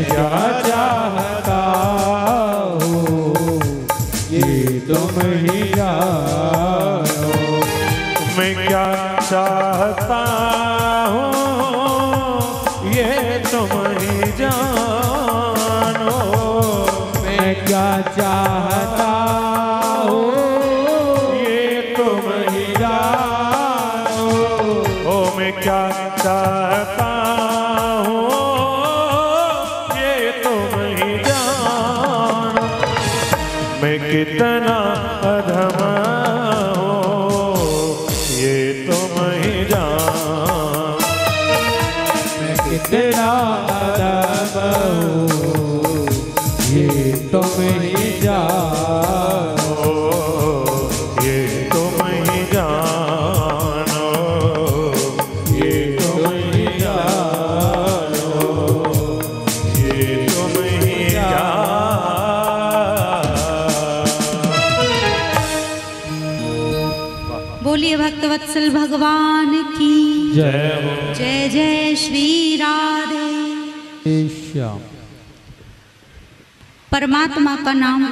क्या चाहता हूँ ये तुम ही जानो। मैं क्या चाहता हूँ ये तुम ही जानो। मैं क्या चाहता हूँ ये तुम ही जानो। ओ मैं क्या चाहता हूँ ये तुम ही जानो। मैं कितना अधम हूँ ये तुम ही जानो। मैं कितना अदब हूँ ये तुम ही जानो। ये तुम ही जानो। ये तुम ही जानो। ये तुम ही जानो। बोलिए भक्तवत्सल भगवान की जय हो। जय जय श्री राधे श्याम। परमात्मा का नाम,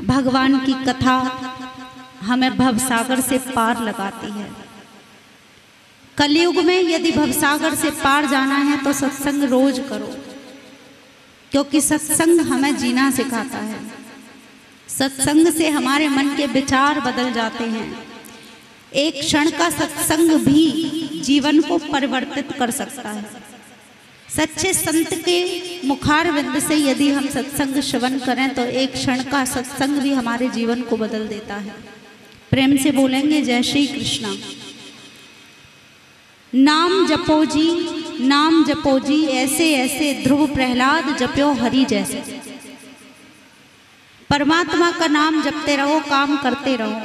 भगवान की कथा हमें भवसागर से पार लगाती है। कलयुग में यदि भवसागर से पार जाना है तो सत्संग रोज करो, क्योंकि सत्संग हमें जीना सिखाता है। सत्संग से हमारे मन के विचार बदल जाते हैं। एक क्षण का सत्संग भी जीवन को परिवर्तित कर सकता है। सच्चे संत के मुखार विंद से यदि हम सत्संग श्रवण करें तो एक क्षण का सत्संग भी हमारे जीवन को बदल देता है। प्रेम से बोलेंगे जय श्री कृष्णा। नाम जपो जी, नाम जपो जी, ऐसे ऐसे ध्रुव प्रहलाद जप्यो हरि जैसे। परमात्मा का नाम जपते रहो, काम करते रहो,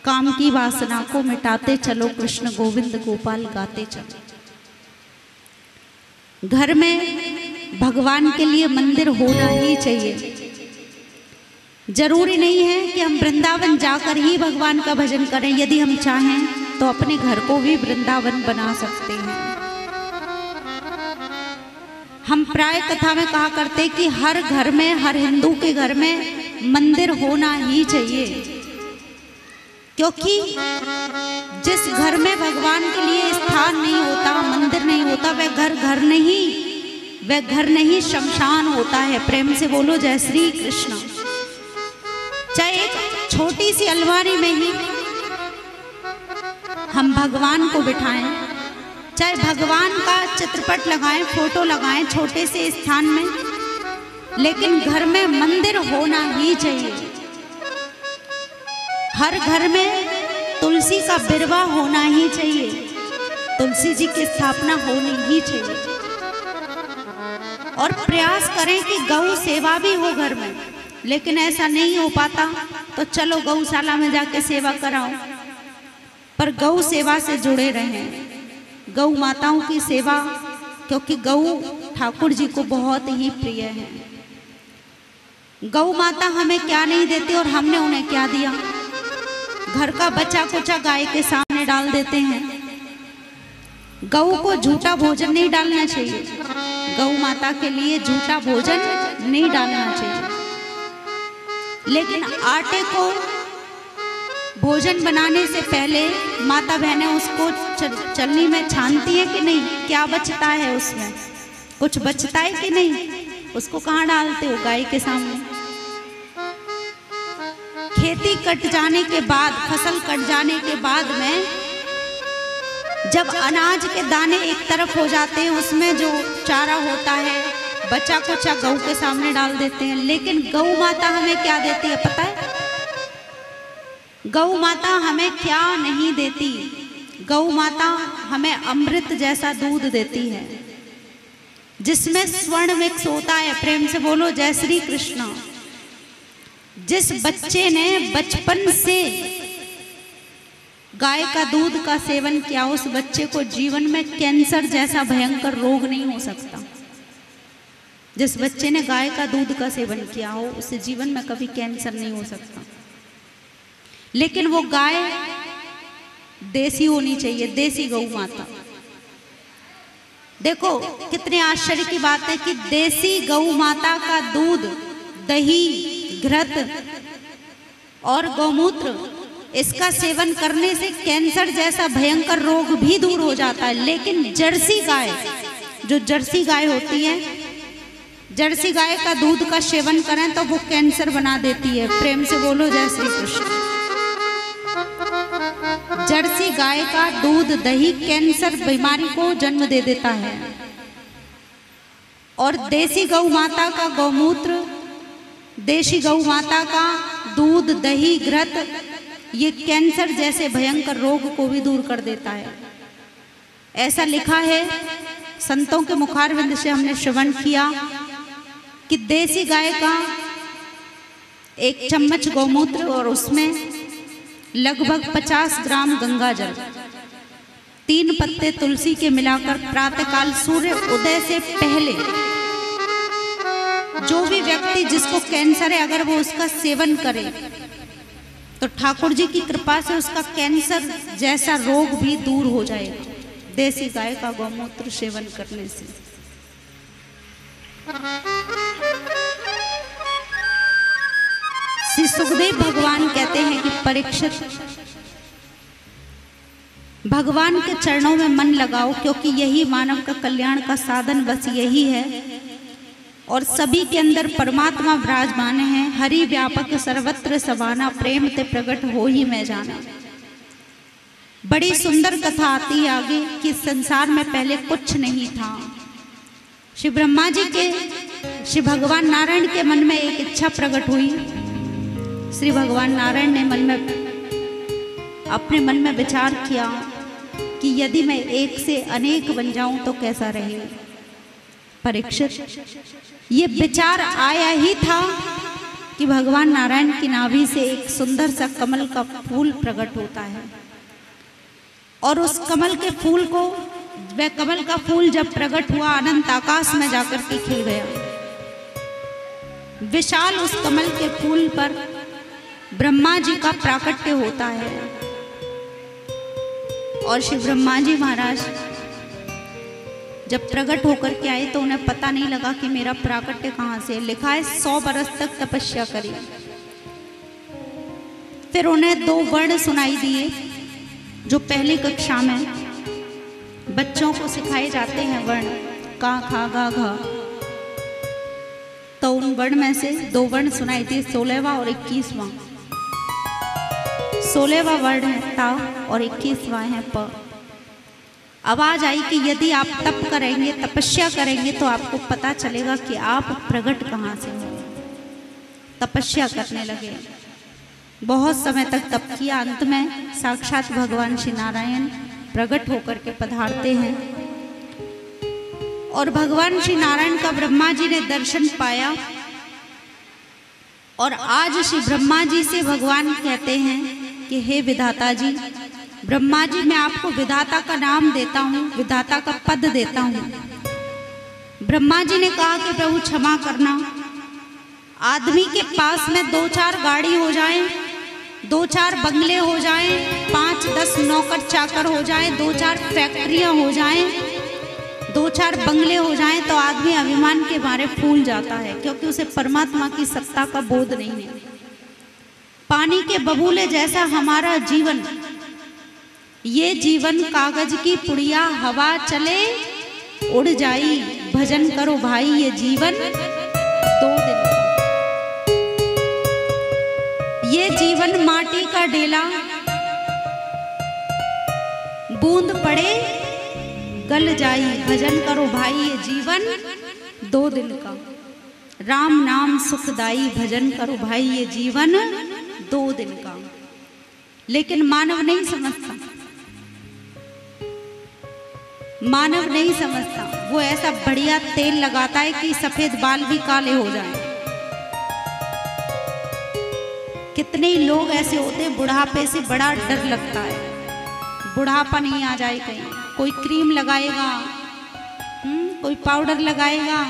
काम की वासना को मिटाते चलो, कृष्ण गोविंद गोपाल गाते चलो। घर में भगवान के लिए मंदिर होना ही चाहिए। जरूरी नहीं है कि हम वृंदावन जाकर ही भगवान का भजन करें। यदि हम चाहें तो अपने घर को भी वृंदावन बना सकते हैं। हम प्राय कथा में कहा करते कि हर घर में, हर हिंदू के घर में मंदिर होना ही चाहिए, क्योंकि जिस घर में भगवान के लिए स्थान नहीं होता, मंदिर नहीं होता, वह घर नहीं शमशान होता है। प्रेम से बोलो जय श्री कृष्ण। चाहे एक छोटी सी अलमारी में ही हम भगवान को बिठाएं, चाहे भगवान का चित्रपट लगाएं, फोटो लगाएं छोटे से स्थान में, लेकिन घर में मंदिर होना ही चाहिए। हर घर में तुलसी का बिरवा होना ही चाहिए, तुलसी जी की स्थापना होनी ही चाहिए। और प्रयास करें कि गौ सेवा भी हो घर में, लेकिन ऐसा नहीं हो पाता तो चलो गौशाला में जाके सेवा कराओ, पर गौ सेवा से जुड़े रहें। गौ माताओं की सेवा, क्योंकि गौ ठाकुर जी को बहुत ही प्रिय है। गौ माता हमें क्या नहीं देती और हमने उन्हें क्या दिया। घर का बचा कुचा गाय के सामने डाल देते हैं। गौ को झूठा भोजन नहीं डालना चाहिए, गौ माता के लिए झूठा भोजन नहीं डालना चाहिए। लेकिन आटे को भोजन बनाने से पहले माता बहनें उसको चलनी में छानती है कि नहीं, क्या बचता है उसमें, कुछ बचता है कि नहीं, उसको कहाँ डालते हो, गाय के सामने। खेती कट जाने के बाद, फसल कट जाने के बाद में जब अनाज के दाने एक तरफ हो जाते हैं, उसमें जो चारा होता है बचा कुचा गऊ के सामने डाल देते हैं। लेकिन गऊ माता हमें क्या देती है पता है? गऊ माता हमें क्या नहीं देती, गऊ माता हमें अमृत जैसा दूध देती है, जिसमें स्वर्ण मिक्स होता है। प्रेम से बोलो जय श्री कृष्ण। जिस बच्चे ने बचपन से गाय का दूध का सेवन किया, उस बच्चे को जीवन में कैंसर जैसा भयंकर रोग नहीं हो सकता। जिस बच्चे ने गाय का दूध का सेवन किया हो, उसे जीवन में कभी कैंसर नहीं हो सकता। लेकिन वो गाय देसी होनी चाहिए, देसी गौ माता। देखो कितने आश्चर्य की बात है कि देसी गौ माता का दूध, दही, घृत और गौमूत्र, इसका सेवन करने से कैंसर जैसा भयंकर रोग भी दूर हो जाता है। लेकिन जर्सी गाय, जो जर्सी गाय होती है, जर्सी गाय का दूध का सेवन करें तो वो कैंसर बना देती है। प्रेम से बोलो जय श्री कृष्ण। जर्सी गाय का दूध, दही कैंसर बीमारी को जन्म दे देता है। और देसी गौ माता का गौमूत्र, देशी गौ माता का दूध, दही, घृत, ये कैंसर जैसे भयंकर रोग को भी दूर कर देता है। ऐसा लिखा है, संतों के मुखारविंद से हमने श्रवण किया कि देसी गाय का 1 चम्मच गौमूत्र और उसमें लगभग 50 ग्राम गंगा जल, 3 पत्ते तुलसी के मिलाकर प्रातःकाल सूर्य उदय से पहले जो भी व्यक्ति जिसको कैंसर है, अगर वो उसका सेवन करे तो ठाकुर जी की कृपा से उसका कैंसर जैसा रोग भी दूर हो जाएगा, देसी गाय का गौमूत्र सेवन करने से। श्री सुखदेव भगवान कहते हैं कि परीक्षित, भगवान के चरणों में मन लगाओ, क्योंकि यही मानव का कल्याण का साधन, बस यही है। और सभी के अंदर परमात्मा विराजमान है। हरि व्यापक सर्वत्र समाना, प्रेम ते प्रकट हो ही मैं जाना। बड़ी सुंदर कथा आती है आगे कि संसार में पहले कुछ नहीं था। श्री ब्रह्मा जी के, श्री भगवान नारायण के मन में एक इच्छा प्रकट हुई। श्री भगवान नारायण ने अपने मन में विचार किया कि यदि मैं एक से अनेक बन जाऊं तो कैसा रहे। परीक्षित, ये विचार आया ही था कि भगवान नारायण की नाभि से एक सुंदर सा कमल का फूल प्रकट होता है, और उस कमल के फूल को, वह कमल का फूल जब प्रकट हुआ, अनंत आकाश में जाकर के खिल गया। विशाल उस कमल के फूल पर ब्रह्मा जी का प्राकट्य होता है। और श्री ब्रह्मा जी महाराज जब प्रकट होकर के आए तो उन्हें पता नहीं लगा कि मेरा प्राकट्य कहाँ से। लिखा है 100 बरस तक तपस्या करी। फिर उन्हें 2 वर्ण सुनाई दिए जो पहली कक्षा में बच्चों को सिखाए जाते हैं, वर्ण का, खा, गा, घा। तो उन वर्ण में से 2 वर्ण सुनाई दिए, 16वां और 21वां। 16वां वर्ण है ता और 21वां है प। आवाज आई कि यदि आप तप करेंगे, तपस्या करेंगे तो आपको पता चलेगा कि आप प्रकट कहाँ से हो। तपस्या करने लगे, बहुत समय तक तप किया। अंत में साक्षात भगवान श्री नारायण प्रकट होकर के पधारते हैं। और भगवान श्री नारायण का ब्रह्मा जी ने दर्शन पाया। और आज श्री ब्रह्मा जी से भगवान कहते हैं कि हे विधाता जी, ब्रह्मा जी मैं आपको विधाता का नाम देता हूँ, विधाता का पद देता हूँ। ब्रह्मा जी ने कहा कि प्रभु क्षमा करना, आदमी के पास में 2-4 गाड़ी हो जाए, 2-4 बंगले हो जाएं, 5-10 नौकर चाकर हो जाएं, 2-4 फैक्ट्रियां हो जाएं, 2-4 बंगले हो जाएं, तो आदमी अभिमान के मारे फूल जाता है, क्योंकि उसे परमात्मा की सत्ता का बोध नहीं है। पानी के बबूले जैसा हमारा जीवन, ये जीवन कागज की पुड़िया, हवा चले उड़ जाई, भजन करो भाई ये जीवन 2 दिन का। ये जीवन माटी का डेला, बूंद पड़े गल जाई, भजन करो भाई ये जीवन 2 दिन का। राम नाम सुखदाई, भजन करो भाई ये जीवन 2 दिन का। लेकिन मानव नहीं समझता, मानव नहीं समझता। वो ऐसा बढ़िया तेल लगाता है कि सफेद बाल भी काले हो जाएं। कितने ही लोग ऐसे होते हैं, बुढ़ापे से बड़ा डर लगता है, बुढ़ापा नहीं आ जाए कहीं। कोई क्रीम लगाएगा, कोई पाउडर लगाएगा,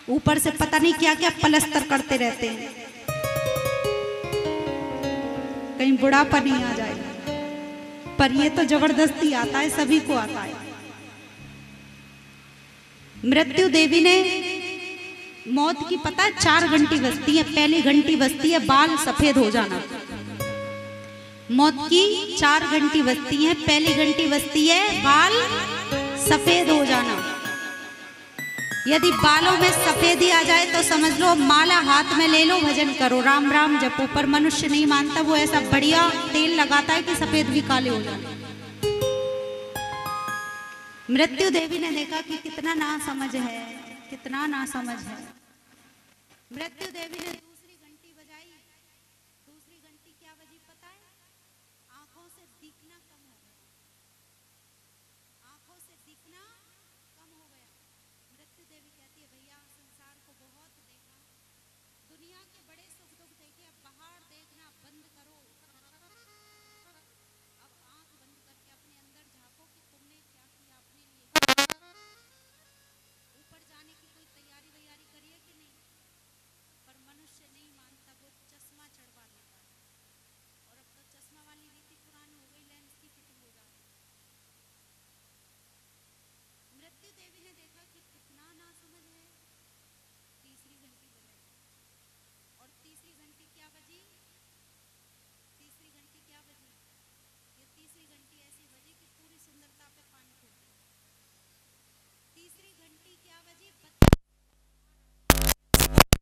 ऊपर से पता नहीं क्या क्या पलस्तर करते रहते हैं, कहीं बुढ़ापा नहीं आ जाए। पर ये तो जबरदस्ती आता है, सभी को आता है। मृत्यु देवी ने मौत की पता है 4 घंटी बजती है, पहली घंटी बजती है बाल सफेद हो जाना। मौत की 4 घंटी बजती है, पहली घंटी बजती है बाल सफेद हो जाना। यदि बालों में सफेदी आ जाए तो समझ लो माला हाथ में ले लो, भजन करो, राम राम जपो। पर मनुष्य नहीं मानता, वो ऐसा बढ़िया तेल लगाता है कि सफेद भी काले हो जाए। मृत्यु देवी ने देखा कि कितना ना समझ है, कितना ना समझ है। मृत्यु देवी ने दूसरी घंटी बजाई। दूसरी घंटी क्या बजी पता है? आंखों से दिखना कम हो गया, आंखों से दिखना कम हो गया। मृत्यु देवी कहती है भैया संसार को बहुत देखा, दुनिया के बड़े सुख दुख देखे, अब बाहर देखना बंद करो। अब आंख बंद करके अपने अंदर झांको कि तुमने क्या किया अपने लिए। ऊपर जाने की कोई तैयारी वैयारी करी है कि नहीं? पर मनुष्य नहीं मानता, वो चश्मा चढ़वा लेता है। और अब तो चश्मा वाली रीति पुरानी हो गई, लेंस की फिटिंग हो जाती है। मृत्यु देवी ने देखा कि कितना ना समझ है। तीसरी घंटी बजाई और तीसरी घंटी क्या बजी? तीसरी घंटी क्या बजी? ये तीसरी घंटी ऐसी बजी कि पूरी सुंदरता पे पानी फेर दिया। तीसरी घंटी क्या बजी?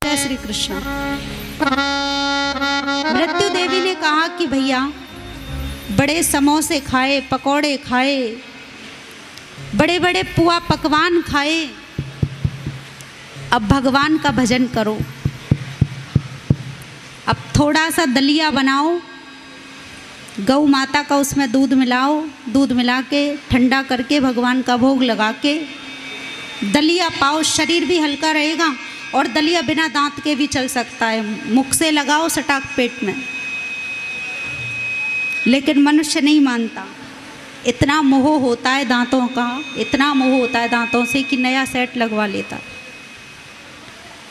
जय श्री कृष्ण। मृत्यु देवी ने कहा कि भैया बड़े समोसे खाए, पकौड़े खाए, बड़े बड़े पुआ पकवान खाए, अब भगवान का भजन करो। अब थोड़ा सा दलिया बनाओ, गौ माता का उसमें दूध मिलाओ, दूध मिला के ठंडा करके भगवान का भोग लगा के दलिया पाओ, शरीर भी हल्का रहेगा। और दलिया बिना दांत के भी चल सकता है, मुख से लगाओ सटाक पेट में। लेकिन मनुष्य नहीं मानता, इतना मोह होता है दांतों का, इतना मोह होता है दांतों से कि नया सेट लगवा लेता।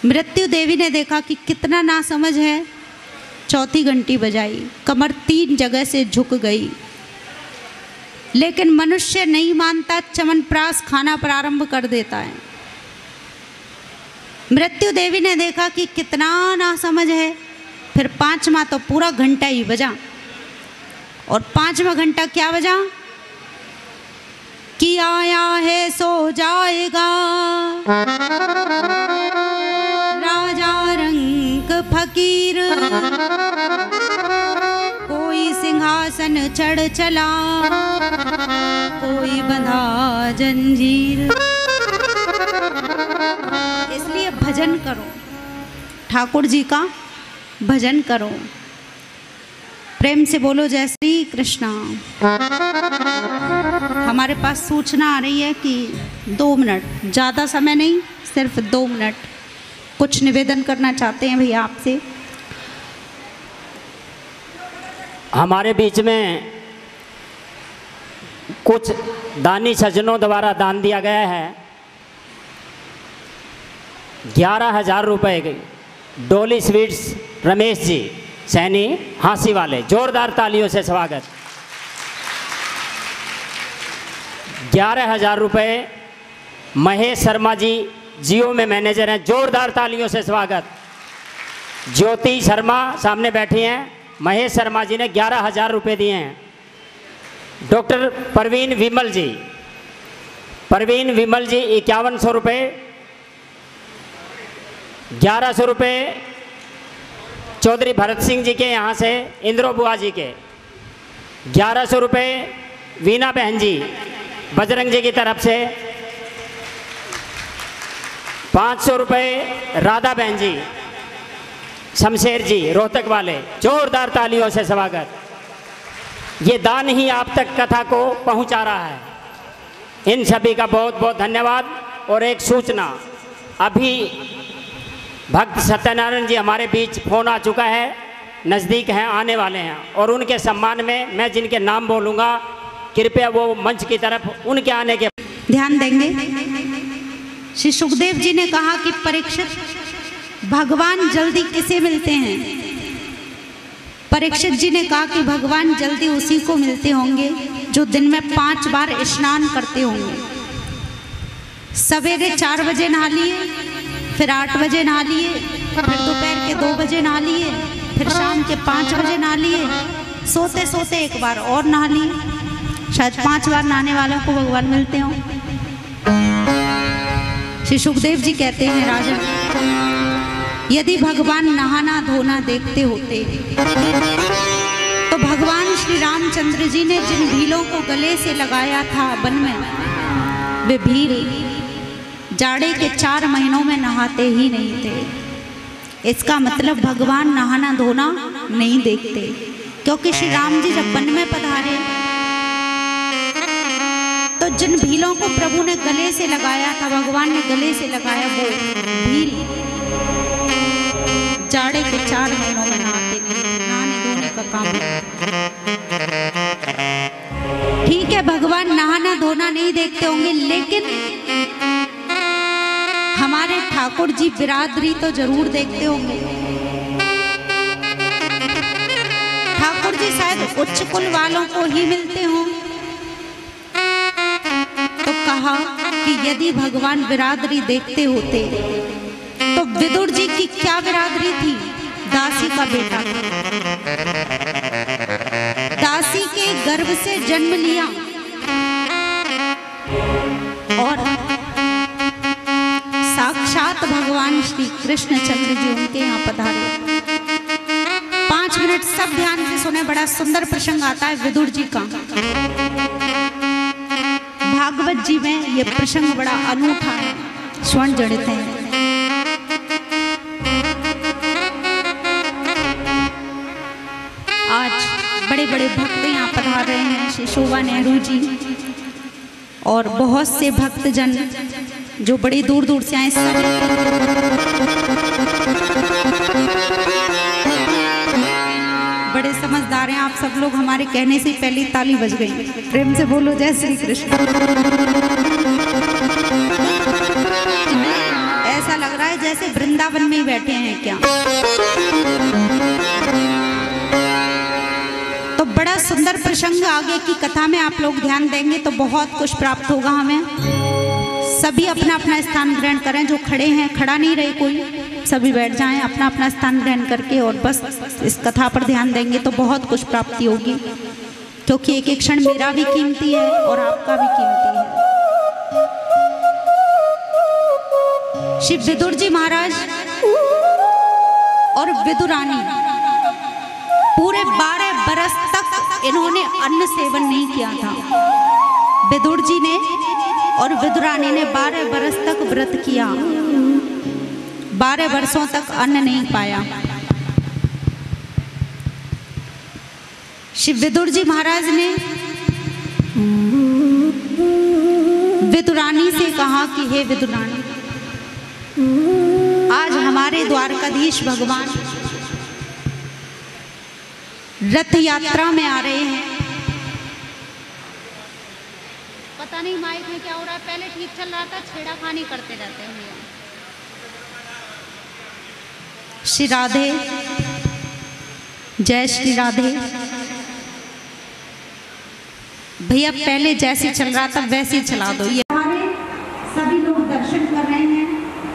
मृत्यु देवी ने देखा कि कितना ना समझ है। चौथी घंटी बजाई, कमर 3 जगह से झुक गई। लेकिन मनुष्य नहीं मानता, च्यवनप्राश खाना प्रारंभ कर देता है। मृत्यु देवी ने देखा कि कितना ना समझ है। फिर 5वां तो पूरा घंटा ही बजा। और 5वां घंटा क्या बजा? कि आया है सो जाएगा राजा रंग फकीर, कोई सिंहासन चढ़ चला, कोई बंधा जंजीर। इसलिए भजन करो, ठाकुर जी का भजन करो। प्रेम से बोलो जय श्री कृष्णा। हमारे पास सूचना आ रही है कि 2 मिनट, ज़्यादा समय नहीं, सिर्फ 2 मिनट कुछ निवेदन करना चाहते हैं भैया आपसे। हमारे बीच में कुछ दानी सज्जनों द्वारा दान दिया गया है 11,000 रुपये की। डोली स्वीट्स रमेश जी सैनी हांसी वाले, जोरदार तालियों से स्वागत। 11,000 रुपये महेश शर्मा जी जियो में मैनेजर हैं, जोरदार तालियों से स्वागत। ज्योति शर्मा सामने बैठी हैं, महेश शर्मा जी ने 11,000 रुपये दिए हैं। डॉक्टर परवीन विमल जी, परवीन विमल जी 5100 रुपये। 1100 रुपये चौधरी भरत सिंह जी के यहाँ से, इंद्रो बुआ जी के। 1100 रुपये वीना बहन जी बजरंग जी की तरफ से। 500 रुपये राधा बहन जी शमशेर जी रोहतक वाले, जोरदार तालियों से स्वागत। ये दान ही आप तक कथा को पहुंचा रहा है। इन सभी का बहुत बहुत धन्यवाद। और एक सूचना, अभी भक्त सत्यनारायण जी हमारे बीच फोन आ चुका है, नज़दीक हैं, आने वाले हैं। और उनके सम्मान में मैं जिनके नाम बोलूँगा, कृपया वो मंच की तरफ उनके आने के ध्यान देंगे। श्री सुखदेव जी ने कहा कि परीक्षित भगवान जल्दी किसे मिलते हैं? परीक्षित जी ने कहा कि भगवान जल्दी उसी को मिलते होंगे जो दिन में 5 बार स्नान करते होंगे। सवेरे 4 बजे नहा लिए, फिर 8 बजे नहा लिए, फिर दोपहर के 2 बजे नहा लिए, फिर शाम के 5 बजे नहा लिए, सोते सोते एक बार और नहा लिए। शायद 5 बार नहाने वालों को भगवान मिलते हों। श्री सुखदेव जी कहते हैं, राजा यदि भगवान नहाना धोना देखते होते तो भगवान श्री रामचंद्र जी ने जिन भीलों को गले से लगाया था वन में, वे भील जाड़े के 4 महीनों में नहाते ही नहीं थे। इसका मतलब भगवान नहाना धोना नहीं देखते, क्योंकि श्री राम जी जब वन में पधारे तो जिन भीलों को प्रभु ने गले से लगाया था, भगवान ने गले से लगाया, वो भील जाड़े के 4 महीनों में नहाते नहीं थे। नहाने धोने का काम ठीक है, भगवान नहाना धोना नहीं देखते होंगे, लेकिन हमारे ठाकुर जी बिरादरी तो जरूर देखते होंगे। ठाकुर जी शायद उच्च कुल वालों को ही मिलते हों, तो कहा कि यदि भगवान बिरादरी देखते होते तो विदुर जी की क्या बिरादरी थी? दासी का बेटा था, दासी के गर्भ से जन्म लिया और साक्षात भगवान श्री कृष्ण चंद्र जी उनके यहाँ पधारे। 5 मिनट सब ध्यान से सुने, बड़ा सुंदर प्रसंग आता है विदुर जी का। भागवत जी में ये प्रसंग बड़ा अनूठा है, स्वर्ण जड़ित है। आज बड़े बड़े भक्त यहाँ पधार रहे हैं, श्री शोभा नेहरू जी और बहुत से भक्तजन जो बड़ी दूर दूर से आए। बड़े समझदार हैं आप सब लोग, हमारे कहने से पहले ताली बज गई। प्रेम से बोलो जय श्री कृष्ण। ऐसा लग रहा है जैसे वृंदावन में ही बैठे हैं क्या। तो बड़ा सुंदर प्रसंग, आगे की कथा में आप लोग ध्यान देंगे तो बहुत कुछ प्राप्त होगा हमें। सभी अपना अपना स्थान ग्रहण करें, जो खड़े हैं खड़ा नहीं रहे कोई, सभी बैठ जाएं अपना अपना स्थान ग्रहण करके, और बस इस कथा पर ध्यान देंगे तो बहुत कुछ प्राप्ति होगी, क्योंकि एक एक क्षण मेरा भी कीमती है और आपका भी कीमती है। श्री विदुर जी महाराज और विदुरानी पूरे 12 बरस तक इन्होंने अन्न सेवन नहीं किया था। विदुर जी ने और विदुरानी ने 12 बरस तक व्रत किया, 12 वर्षों तक अन्न नहीं पाया। श्री विदुर जी महाराज ने विदुरानी से कहा कि हे विदुरानी, आज हमारे द्वारकाधीश भगवान रथ यात्रा में आ रहे हैं। पता नहीं माइक में क्या हो रहा है, पहले ठीक चल रहा था, छेड़ाखानी करते रहते हैं। श्री राधे, जय श्री राधे। भैया पहले जैसे चल रहा था वैसे ही चला दो। ये हमारे सभी लोग दर्शन कर रहे हैं।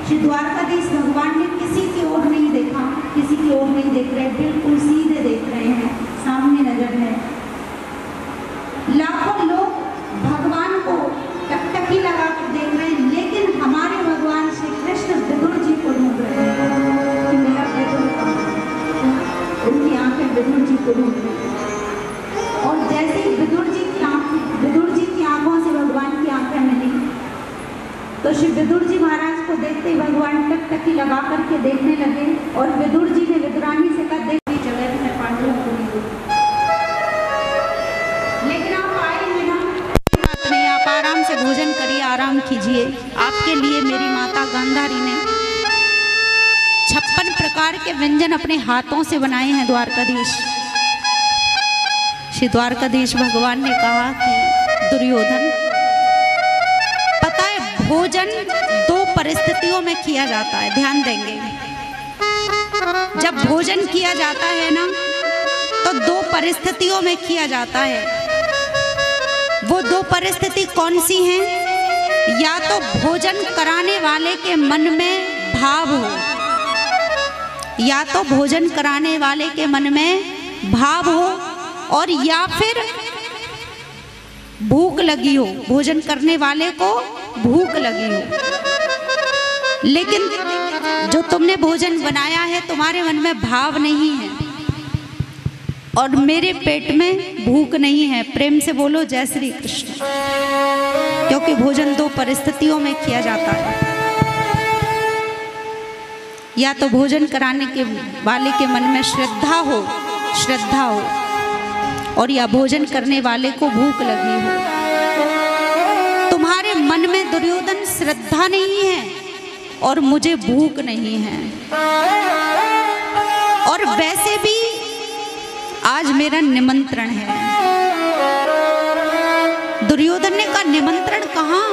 श्री द्वारकाधीश भगवान ने किसी की ओर नहीं देखा, किसी की ओर नहीं देख रहे, बिल्कुल सीधे देख रहे हैं, सामने नजर है। लाखों लोग भगवान को टकटकी लगा कर देख रहे हैं, लेकिन हमारे भगवान श्री कृष्ण विदुर जी को ढूंढ रहे हैं कि मेरा विदुर कहाँ है। उनकी आंखें विदुर जी को ढूंढ रही हैं, और जैसे ही विदुर जी की आंखों से भगवान की आंखें मिली तो श्री विदुर जी महाराज को देखते ही भगवान टकटकी लगा करके देखने लगे, और विदुर जी ने विदुरानी से कहा, देखी जगह में पांडवों को नहीं, लेकिन आप आए हैं ना, बात नहीं, आप आराम से भोजन करिए, आराम कीजिए। आपके लिए मेरी माता गांधारी ने 56 प्रकार के व्यंजन अपने हाथों से बनाए हैं द्वारकाधीश। श्री द्वारकाधीश भगवान ने कहा कि दुर्योधन, पता है भोजन 2 परिस्थितियों में किया जाता है, ध्यान देंगे। जब भोजन किया जाता है ना तो 2 परिस्थितियों में किया जाता है। वो 2 परिस्थिति कौन सी हैं या तो भोजन कराने वाले के मन में भाव हो, या तो भोजन कराने वाले के मन में भाव हो, और या फिर भूख लगी हो, भोजन करने वाले को भूख लगी हो। लेकिन जो तुमने भोजन बनाया है तुम्हारे मन में भाव नहीं है और मेरे पेट में भूख नहीं है। प्रेम से बोलो जय श्री कृष्ण। क्योंकि भोजन दो परिस्थितियों में किया जाता है, या तो भोजन कराने के वाले के मन में श्रद्धा हो, और या भोजन करने वाले को भूख लगी हो। तुम्हारे मन में दुर्योधन श्रद्धा नहीं है और मुझे भूख नहीं है, और वैसे भी आज मेरा निमंत्रण है। दुर्योधन ने कहा निमंत्रण कहाँ?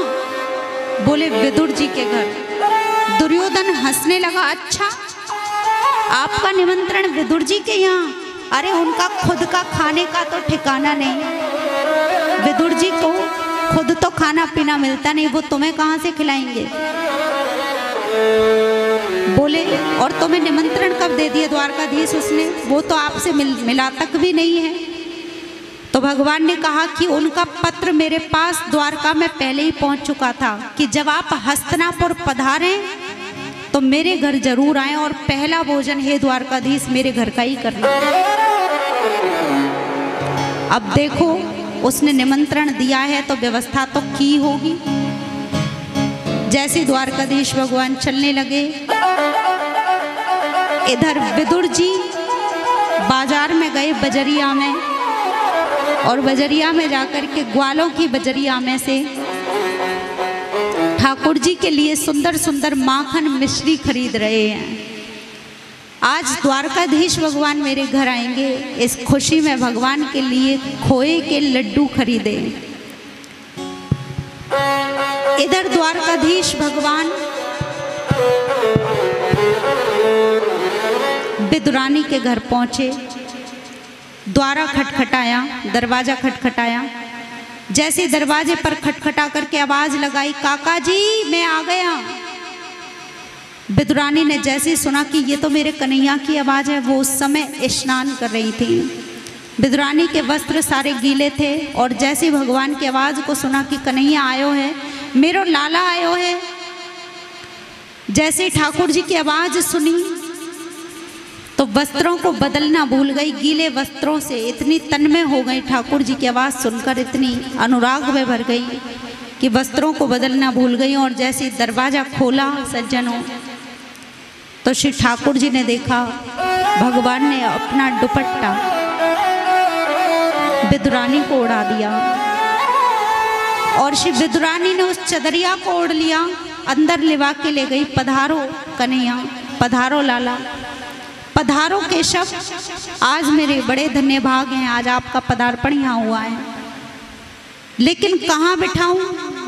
बोले विदुर जी के घर। दुर्योधन हंसने लगा, अच्छा आपका निमंत्रण विदुर जी के यहाँ? अरे उनका खुद का खाने का तो ठिकाना नहीं। विदुर जी को खुद तो खाना पीना मिलता नहीं, वो तुम्हें कहाँ से खिलाएंगे? बोले और तुम्हें निमंत्रण कब दे दिया द्वारकाधीश उसने? वो तो आपसे मिला तक भी नहीं है। तो भगवान ने कहा कि उनका पत्र मेरे पास द्वारका में पहले ही पहुंच चुका था कि जब आप हस्तिनापुर पधारें तो मेरे घर जरूर आए और पहला भोजन हे द्वारकाधीश मेरे घर का ही करना। अब देखो उसने निमंत्रण दिया है तो व्यवस्था तो की होगी। जैसे द्वारकाधीश भगवान चलने लगे, इधर विदुर जी बाजार में गए बजरिया में, और बजरिया में जाकर के ग्वालों की बजरिया में से ठाकुर जी के लिए सुंदर सुंदर माखन मिश्री खरीद रहे हैं। आज द्वारकाधीश भगवान मेरे घर आएंगे, इस खुशी में भगवान के लिए खोए के लड्डू खरीदे। इधर द्वारकाधीश भगवान विदुरानी के घर पहुंचे, द्वारा खटखटाया, दरवाजा खटखटाया। जैसे दरवाजे पर खटखटा करके आवाज लगाई, काका जी मैं आ गया। विदुरानी ने जैसे सुना कि ये तो मेरे कन्हैया की आवाज है, वो उस समय स्नान कर रही थी। विदुरानी के वस्त्र सारे गीले थे, और जैसे भगवान की आवाज को सुना कि कन्हैया आयो है, मेरो लाला आयो है, जैसे ठाकुर जी की आवाज सुनी तो वस्त्रों को बदलना भूल गई। गीले वस्त्रों से इतनी तन्मय हो गई, ठाकुर जी की आवाज़ सुनकर इतनी अनुराग में भर गई कि वस्त्रों को बदलना भूल गई। और जैसे दरवाज़ा खोला सज्जनों, तो श्री ठाकुर जी ने देखा भगवान ने अपना दुपट्टा विदुरानी को उड़ा दिया, और श्री विदुरानी ने उस चदरिया को ओढ़ लिया, अंदर लिवा के ले गई। पधारो कन्हैया, पधारो लाला, पधारो केशव, आज मेरे बड़े धन्य भाग हैं, आज आपका पदार्पण यहाँ हुआ है। लेकिन कहाँ बिठाऊं?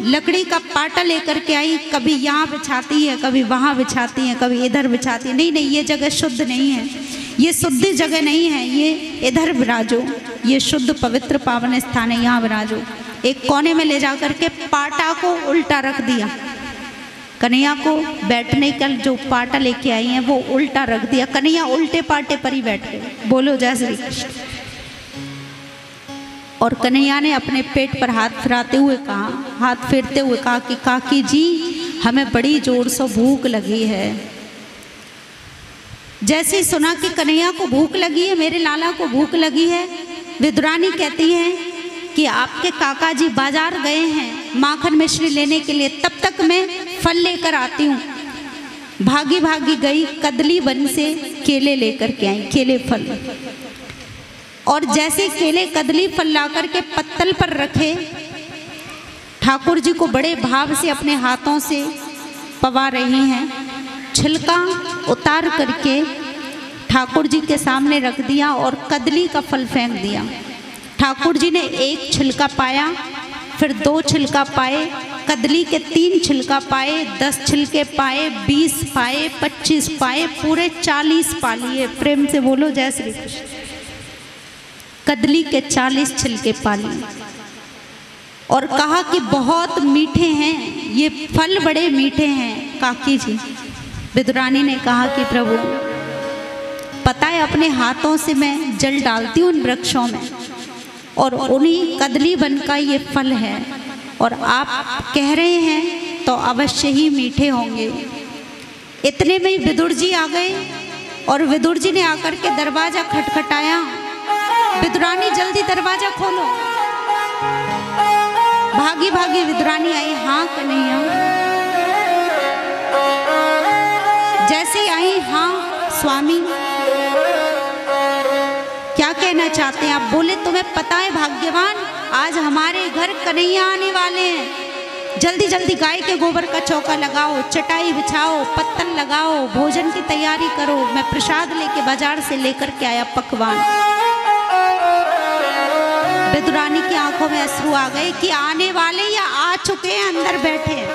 लकड़ी का पाटा लेकर के आई, कभी यहाँ बिछाती है, कभी वहाँ बिछाती है, कभी इधर बिछाती है। नहीं नहीं, ये जगह शुद्ध नहीं है, ये शुद्ध जगह नहीं है, ये इधर विराजो, ये शुद्ध पवित्र पावन स्थान है, यहाँ विराजो। एक कोने में ले जा करके पाटा को उल्टा रख दिया, कन्हैया को बैठने का जो पाटा लेके आई हैं वो उल्टा रख दिया। कन्हैया उल्टे पाटे पर ही बैठ गए। बोलो जय श्री कृष्ण। और कन्हैया ने अपने पेट पर हाथ फिराते हुए कहा, हाथ फेरते हुए कहा कि काकी जी हमें बड़ी जोर से भूख लगी है। जैसे ही सुना कि कन्हैया को भूख लगी है, मेरे लाला को भूख लगी है, विदुरानी कहती है कि आपके काका जी बाजार गए हैं माखन मिश्री लेने के लिए, तब तक मैं फल लेकर आती हूँ। भागी भागी गई, कदली वन से केले लेकर के आई, केले फल। और जैसे केले कदली फल लाकर के पत्तल पर रखे, ठाकुर जी को बड़े भाव से अपने हाथों से पवा रही हैं। छिलका उतार करके ठाकुर जी के सामने रख दिया और कदली का फल फेंक दिया। ठाकुर जी ने एक छिलका पाया, फिर 2 छिलका पाए, कदली के 3 छिलका पाए, 10 छिलके पाए, 20 पाए, 25 पाए, पूरे 40 पा लिए। प्रेम से बोलो जय श्री कृष्ण। कदली के 40 छिलके पा लिए। और कहा कि बहुत मीठे हैं, ये फल बड़े मीठे हैं काकी जी। विदुरानी ने कहा कि प्रभु पता है, अपने हाथों से मैं जल डालती हूँ उन वृक्षों में और उन्हीं कदली वन का ये फल है, और आप कह रहे हैं तो अवश्य ही मीठे होंगे। इतने में ही विदुर जी आ गए और विदुर जी ने आकर के दरवाजा खटखटाया। विदुरानी जल्दी दरवाजा खोलो। भागी भागी विदुरानी आई। हाँ कन्हैया। जैसे आई, हाँ स्वामी क्या कहना चाहते हैं आप? बोले तुम्हें पता है भाग्यवान, आज हमारे घर कन्हैया आने वाले हैं। जल्दी जल्दी गाय के गोबर का चौका लगाओ, चटाई बिछाओ, पत्तल लगाओ, भोजन की तैयारी करो। मैं प्रसाद लेके बाजार से लेकर के आया पकवान। विदुरानी की आंखों में अश्रु आ गए कि आने वाले या आ चुके हैं, अंदर बैठे हैं।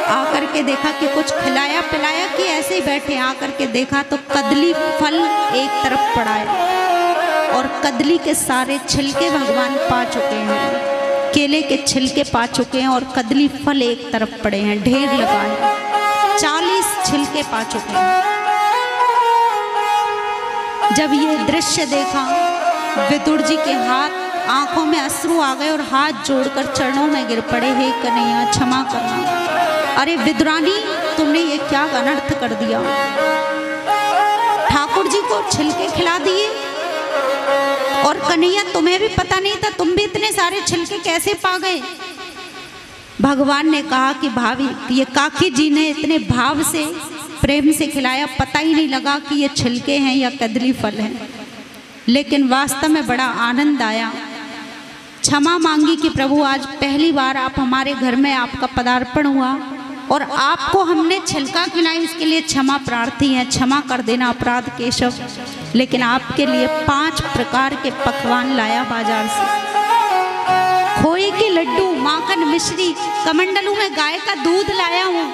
आकर के देखा कि कुछ खिलाया पिलाया कि ऐसे ही बैठे। आकर के देखा तो कदली फल एक तरफ पड़ा है और कदली के सारे छिलके भगवान पा चुके हैं। केले के छिलके पा चुके हैं और कदली फल एक तरफ पड़े हैं, ढेर लगा है। 40 छिलके पा चुके हैं। जब ये दृश्य देखा, विदुर जी के हाथ आंखों में अश्रु आ गए और हाथ जोड़कर चरणों में गिर पड़े। हे कन्हैया क्षमा करना। अरे विदुरानी, तुमने ये क्या अनर्थ कर दिया? ठाकुर जी को छिलके खिला दिए और कन्हैया तुम्हें भी पता नहीं था, तुम भी इतने सारे छिलके कैसे पा गए? भगवान ने कहा कि भाभी, ये काकी जी ने इतने भाव से प्रेम से खिलाया, पता ही नहीं लगा कि ये छिलके हैं या कदली फल हैं। लेकिन वास्तव में बड़ा आनंद आया। क्षमा मांगी कि प्रभु आज पहली बार आप हमारे घर में, आपका पदार्पण हुआ और आपको हमने छिलका खिलाई, इसके लिए क्षमा प्रार्थी है। क्षमा कर देना अपराध केशव। लेकिन आपके लिए 5 प्रकार के पकवान लाया बाजार से। खोए के लड्डू, माखन मिश्री, कमंडलू में गाय का दूध लाया हूँ,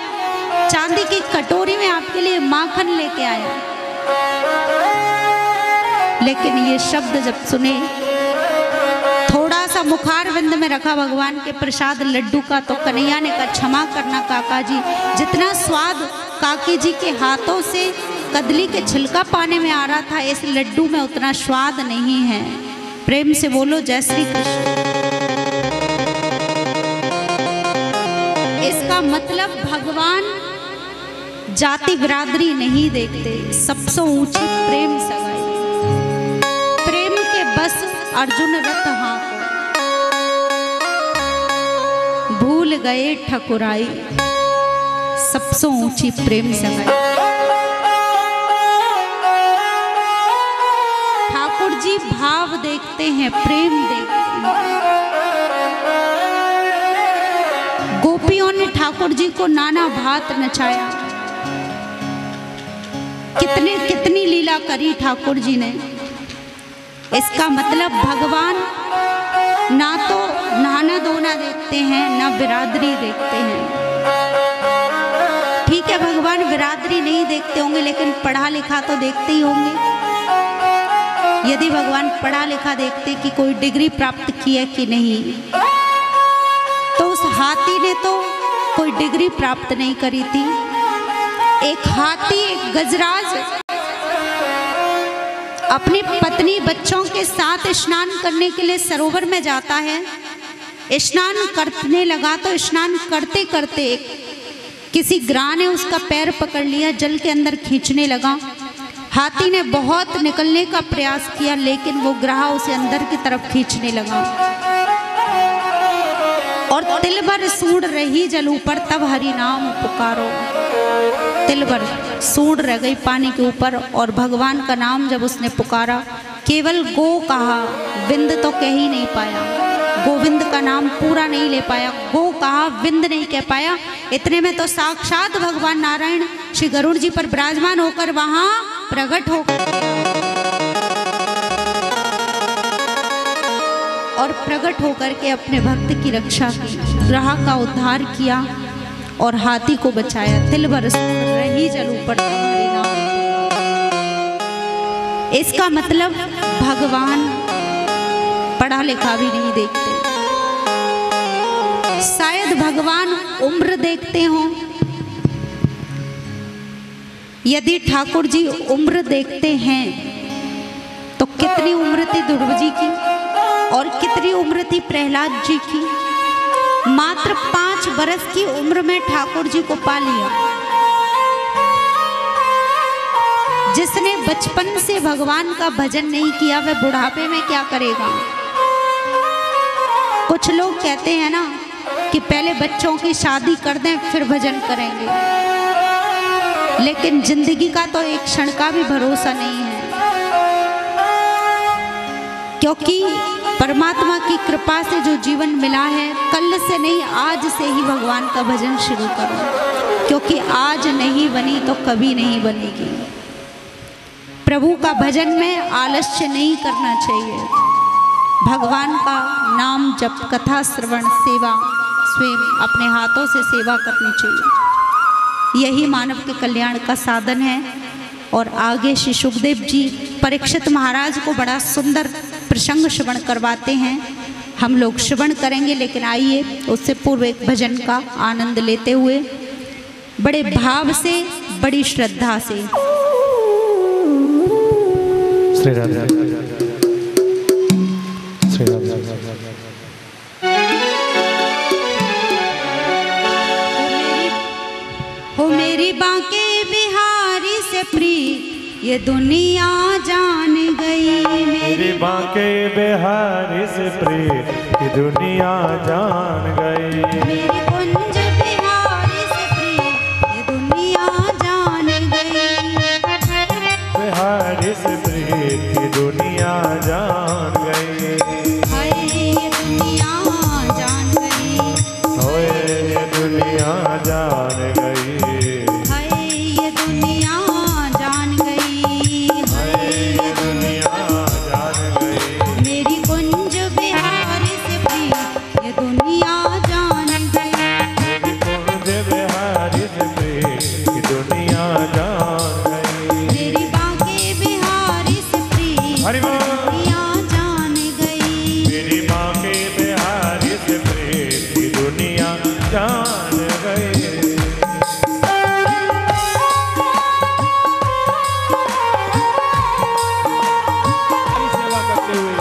चांदी की कटोरी में आपके लिए माखन लेके आया। लेकिन ये शब्द जब सुने, थोड़ा सा मुखारविंद में रखा भगवान के प्रसाद लड्डू का, तो कन्हैया ने कहा क्षमा करना काका जी, जितना स्वाद काकी जी के हाथों से कदली के छिलका पाने में आ रहा था, इस लड्डू में उतना स्वाद नहीं है। प्रेम से बोलो जय श्री कृष्ण। इसका मतलब भगवान जाति बिरादरी नहीं देखते, सबसे ऊंची प्रेम सगाई। प्रेम के बस अर्जुन रथ हाँको, भूल गए ठकुराई, सबसे ऊंची प्रेम सगाई। ठाकुर जी भाव देखते हैं, प्रेम देखते हैं। गोपियों ने ठाकुर जी को नाना भात नचाया, कितनी लीला करी ठाकुर जी ने। इसका मतलब भगवान ना तो नहाना धोना देखते हैं, ना बिरादरी देखते हैं। ठीक है, भगवान बिरादरी नहीं देखते होंगे, लेकिन पढ़ा लिखा तो देखते ही होंगे। यदि भगवान पढ़ा लिखा देखते कि कोई डिग्री प्राप्त की है कि नहीं, तो उस हाथी ने तो कोई डिग्री प्राप्त नहीं करी थी। एक हाथी, एक गजराज अपनी पत्नी बच्चों के साथ स्नान करने के लिए सरोवर में जाता है। स्नान करने लगा तो स्नान करते करते किसी ग्राह ने उसका पैर पकड़ लिया, जल के अंदर खींचने लगा। हाथी ने बहुत निकलने का प्रयास किया, लेकिन वो ग्राह उसे अंदर की तरफ खींचने लगा। और तिल भर सूंड रही जल ऊपर, तब हरि नाम पुकारो। तिल भर सूंड रह गई पानी के ऊपर, और भगवान का नाम जब उसने पुकारा, केवल गो कहा, विंद तो कह ही नहीं पाया। गोविंद का नाम पूरा नहीं ले पाया, गो कहा, विंद नहीं कह पाया। इतने में तो साक्षात भगवान नारायण श्री गरुड़ जी पर विराजमान होकर वहां प्रकट होकर और प्रकट होकर के अपने भक्त की रक्षा की, ग्राह का उद्धार किया और हाथी को बचाया। तिल बरस रही जल ऊपर, हरि नाम। इसका मतलब भगवान पढ़ा लिखा भी नहीं देखते। शायद भगवान उम्र देखते हों। यदि ठाकुर जी उम्र देखते हैं तो कितनी उम्र थी ध्रुव जी की और कितनी उम्र थी प्रहलाद जी की। मात्र 5 बरस की उम्र में ठाकुर जी को पा लिया। जिसने बचपन से भगवान का भजन नहीं किया वह बुढ़ापे में क्या करेगा। कुछ लोग कहते हैं ना कि पहले बच्चों की शादी कर दें फिर भजन करेंगे, लेकिन जिंदगी का तो एक क्षण का भी भरोसा नहीं है। क्योंकि परमात्मा की कृपा से जो जीवन मिला है, कल से नहीं आज से ही भगवान का भजन शुरू करो, क्योंकि आज नहीं बनी तो कभी नहीं बनेगी। प्रभु का भजन में आलस्य नहीं करना चाहिए। भगवान का नाम जप, कथा श्रवण, सेवा स्वयं अपने हाथों से सेवा करनी चाहिए। यही मानव के कल्याण का साधन है। और आगे श्री सुखदेव जी परीक्षित महाराज को बड़ा सुंदर प्रसंग श्रवण करवाते हैं। हम लोग श्रवण करेंगे, लेकिन आइए उससे पूर्व एक भजन का आनंद लेते हुए बड़े भाव से, बड़ी श्रद्धा से। श्री राधे श्री राधे। हो मेरी बांके बिहारी से प्रीत ये दुनिया जान गई। मेरी बांके बिहारी से प्रीत ये दुनिया जान गई। मेरी कुंज बिहारी से प्रीत ये दुनिया जान गई। बिहारी से प्रीत ये दुनिया जान गई। हाय ये दुनिया जान गई। ओए ये दुनिया जान गई। हाय ये दुनिया जान गई। हाय ये दुनिया जान गई। मेरी कुंज बिहारी से प्रीत ये दुनिया जान गई। मेरी कुंज बिहारी से प्रीत ये दुनिया जान गई। मेरी बांके बिहारी से प्रीत हरि बोल। दुनिया जान गई। मेरी माँ के बिहारी से प्रीत ये दुनिया जान गई। सेवा करते हुए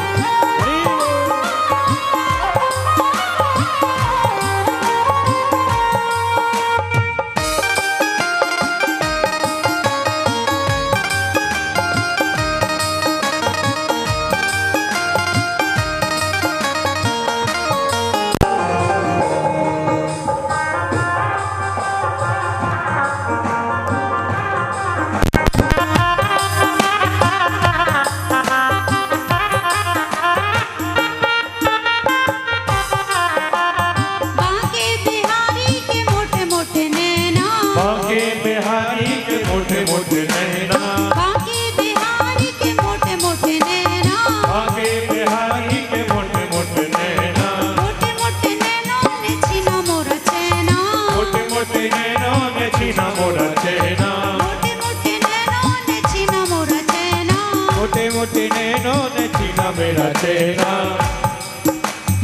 बांके बिहारी के मोटे मोटे नैना। बांके बिहारी के मोटे मोटे नैना। बांके बिहारी के मोटे मोटे नैना। बांके बिहारी के मोटे मोटे नैना। मोटे मोटे नैनों ने छीना मोरा चैना। मोटे मोटे नैनों ने छीना मोरा चैना। मोटे मोटे नैनों ने छीना मोरा चैना। मोटे मोटे नैनों ने छीना मेरा चैना।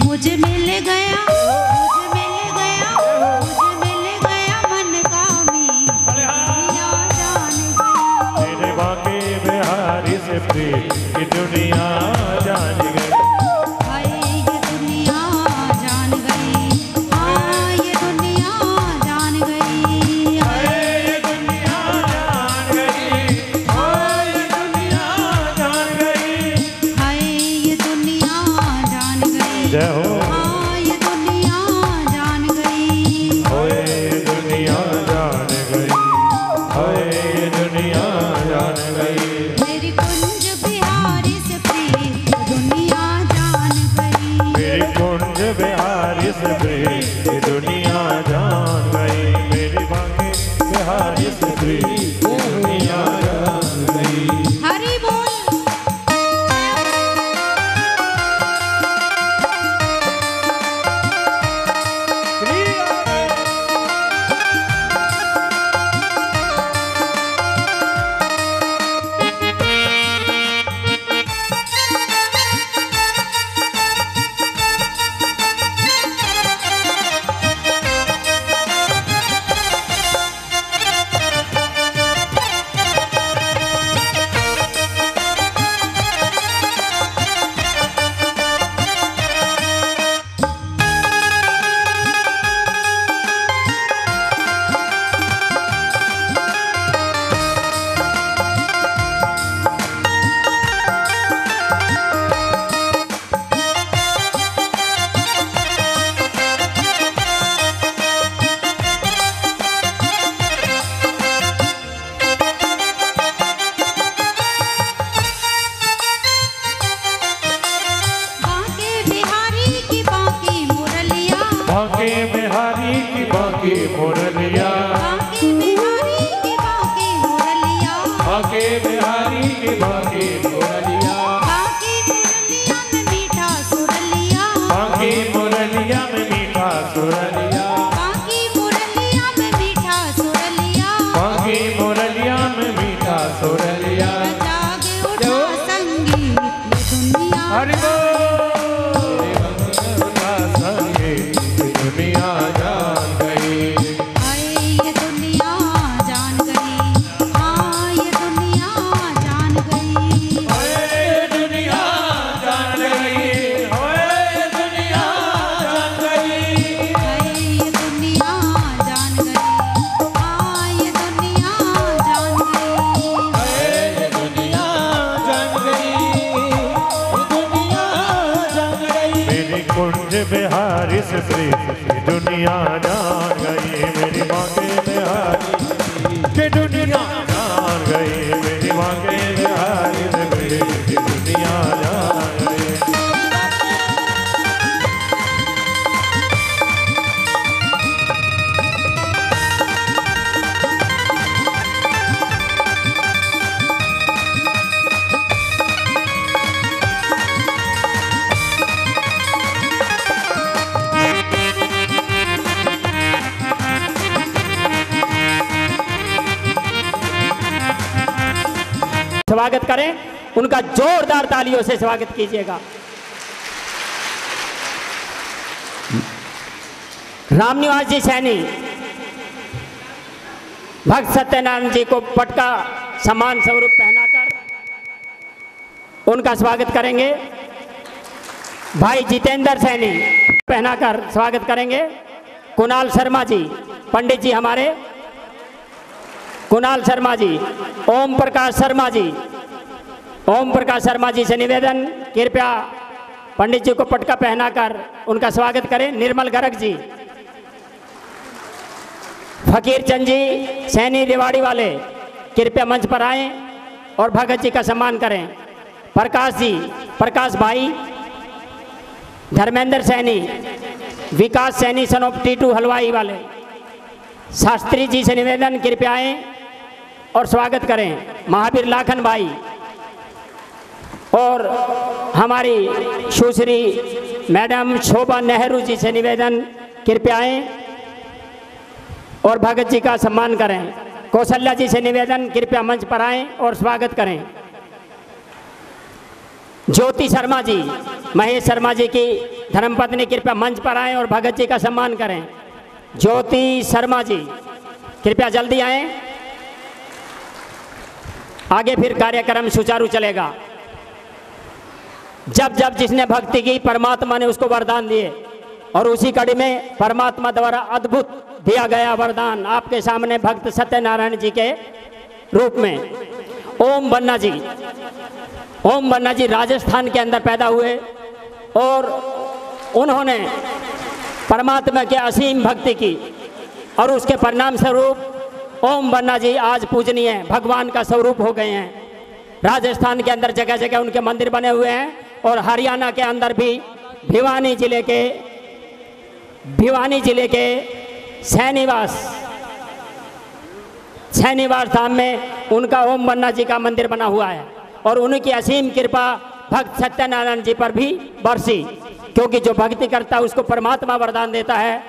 मुझे मिल गया, मुझे मिल गया, मुझे मिल गया मन का मीत दुनिया जान गई। मेरे बांके बिहारी से प्रीत ये दुनिया जान गई। हाय ये दुनिया जान गई। हाँ ये दुनिया जान गई। हाय ये दुनिया जान गई। हाय ये दुनिया जान गई। हाय ये दुनिया जान गई। जय हो। हाँ ये दुनिया जान गई। ओए ये दुनिया जान गई। ओए ये दुनिया जान गई। मेरी कुंज बिहारी से दुनिया जान गई मेरी माँ के बिहारी कि दुनिया जान गई मेरी माँ के बिहारी कि दुनिया जान गई। स्वागत करें, उनका जोरदार तालियों से स्वागत कीजिएगा। रामनिवास जी सैनी भक्त सत्यनारायण जी को पटका सम्मान स्वरूप पहनाकर उनका स्वागत करेंगे। भाई जितेंद्र सैनी पहनाकर स्वागत करेंगे। कुणाल शर्मा जी, पंडित जी हमारे कुणाल शर्मा जी, ओम प्रकाश शर्मा जी, ओम प्रकाश शर्मा जी से निवेदन कृपया पंडित जी को पटका पहनाकर उनका स्वागत करें। निर्मल गर्ग जी, फकीर चंद जी सैनी रेवाड़ी वाले कृपया मंच पर आएं और भगत जी का सम्मान करें। प्रकाश जी, प्रकाश भाई, धर्मेंद्र सैनी, विकास सैनी सनोप टीटू हलवाई वाले, शास्त्री जी से निवेदन कृपया आएं और स्वागत करें। महावीर लाखन भाई और हमारी सुश्री मैडम शोभा नेहरू जी से निवेदन कृपया आएं और भगत जी का सम्मान करें। कौशल्या जी से निवेदन कृपया मंच पर आएं और स्वागत करें। ज्योति शर्मा जी, महेश शर्मा जी की धर्मपत्नी कृपया मंच पर आएं और भगत जी का सम्मान करें। ज्योति शर्मा जी कृपया जल्दी आएं, आगे फिर कार्यक्रम सुचारू चलेगा। जब जब जिसने भक्ति की परमात्मा ने उसको वरदान दिए और उसी कड़ी में परमात्मा द्वारा अद्भुत दिया गया वरदान आपके सामने भक्त सत्यनारायण जी के रूप में। ओम बन्ना जी, ओम बन्ना जी राजस्थान के अंदर पैदा हुए और उन्होंने परमात्मा के असीम भक्ति की और उसके परिणाम स्वरूप ओम बन्ना जी आज पूजनीय भगवान का स्वरूप हो गए हैं। राजस्थान के अंदर जगह जगह उनके मंदिर बने हुए हैं और हरियाणा के अंदर भी भिवानी जिले के सैनीवास धाम में उनका ओम बन्ना जी का मंदिर बना हुआ है और उनकी असीम कृपा भक्त सत्यनारायण जी पर भी बरसी, क्योंकि जो भक्ति करता है उसको परमात्मा वरदान देता है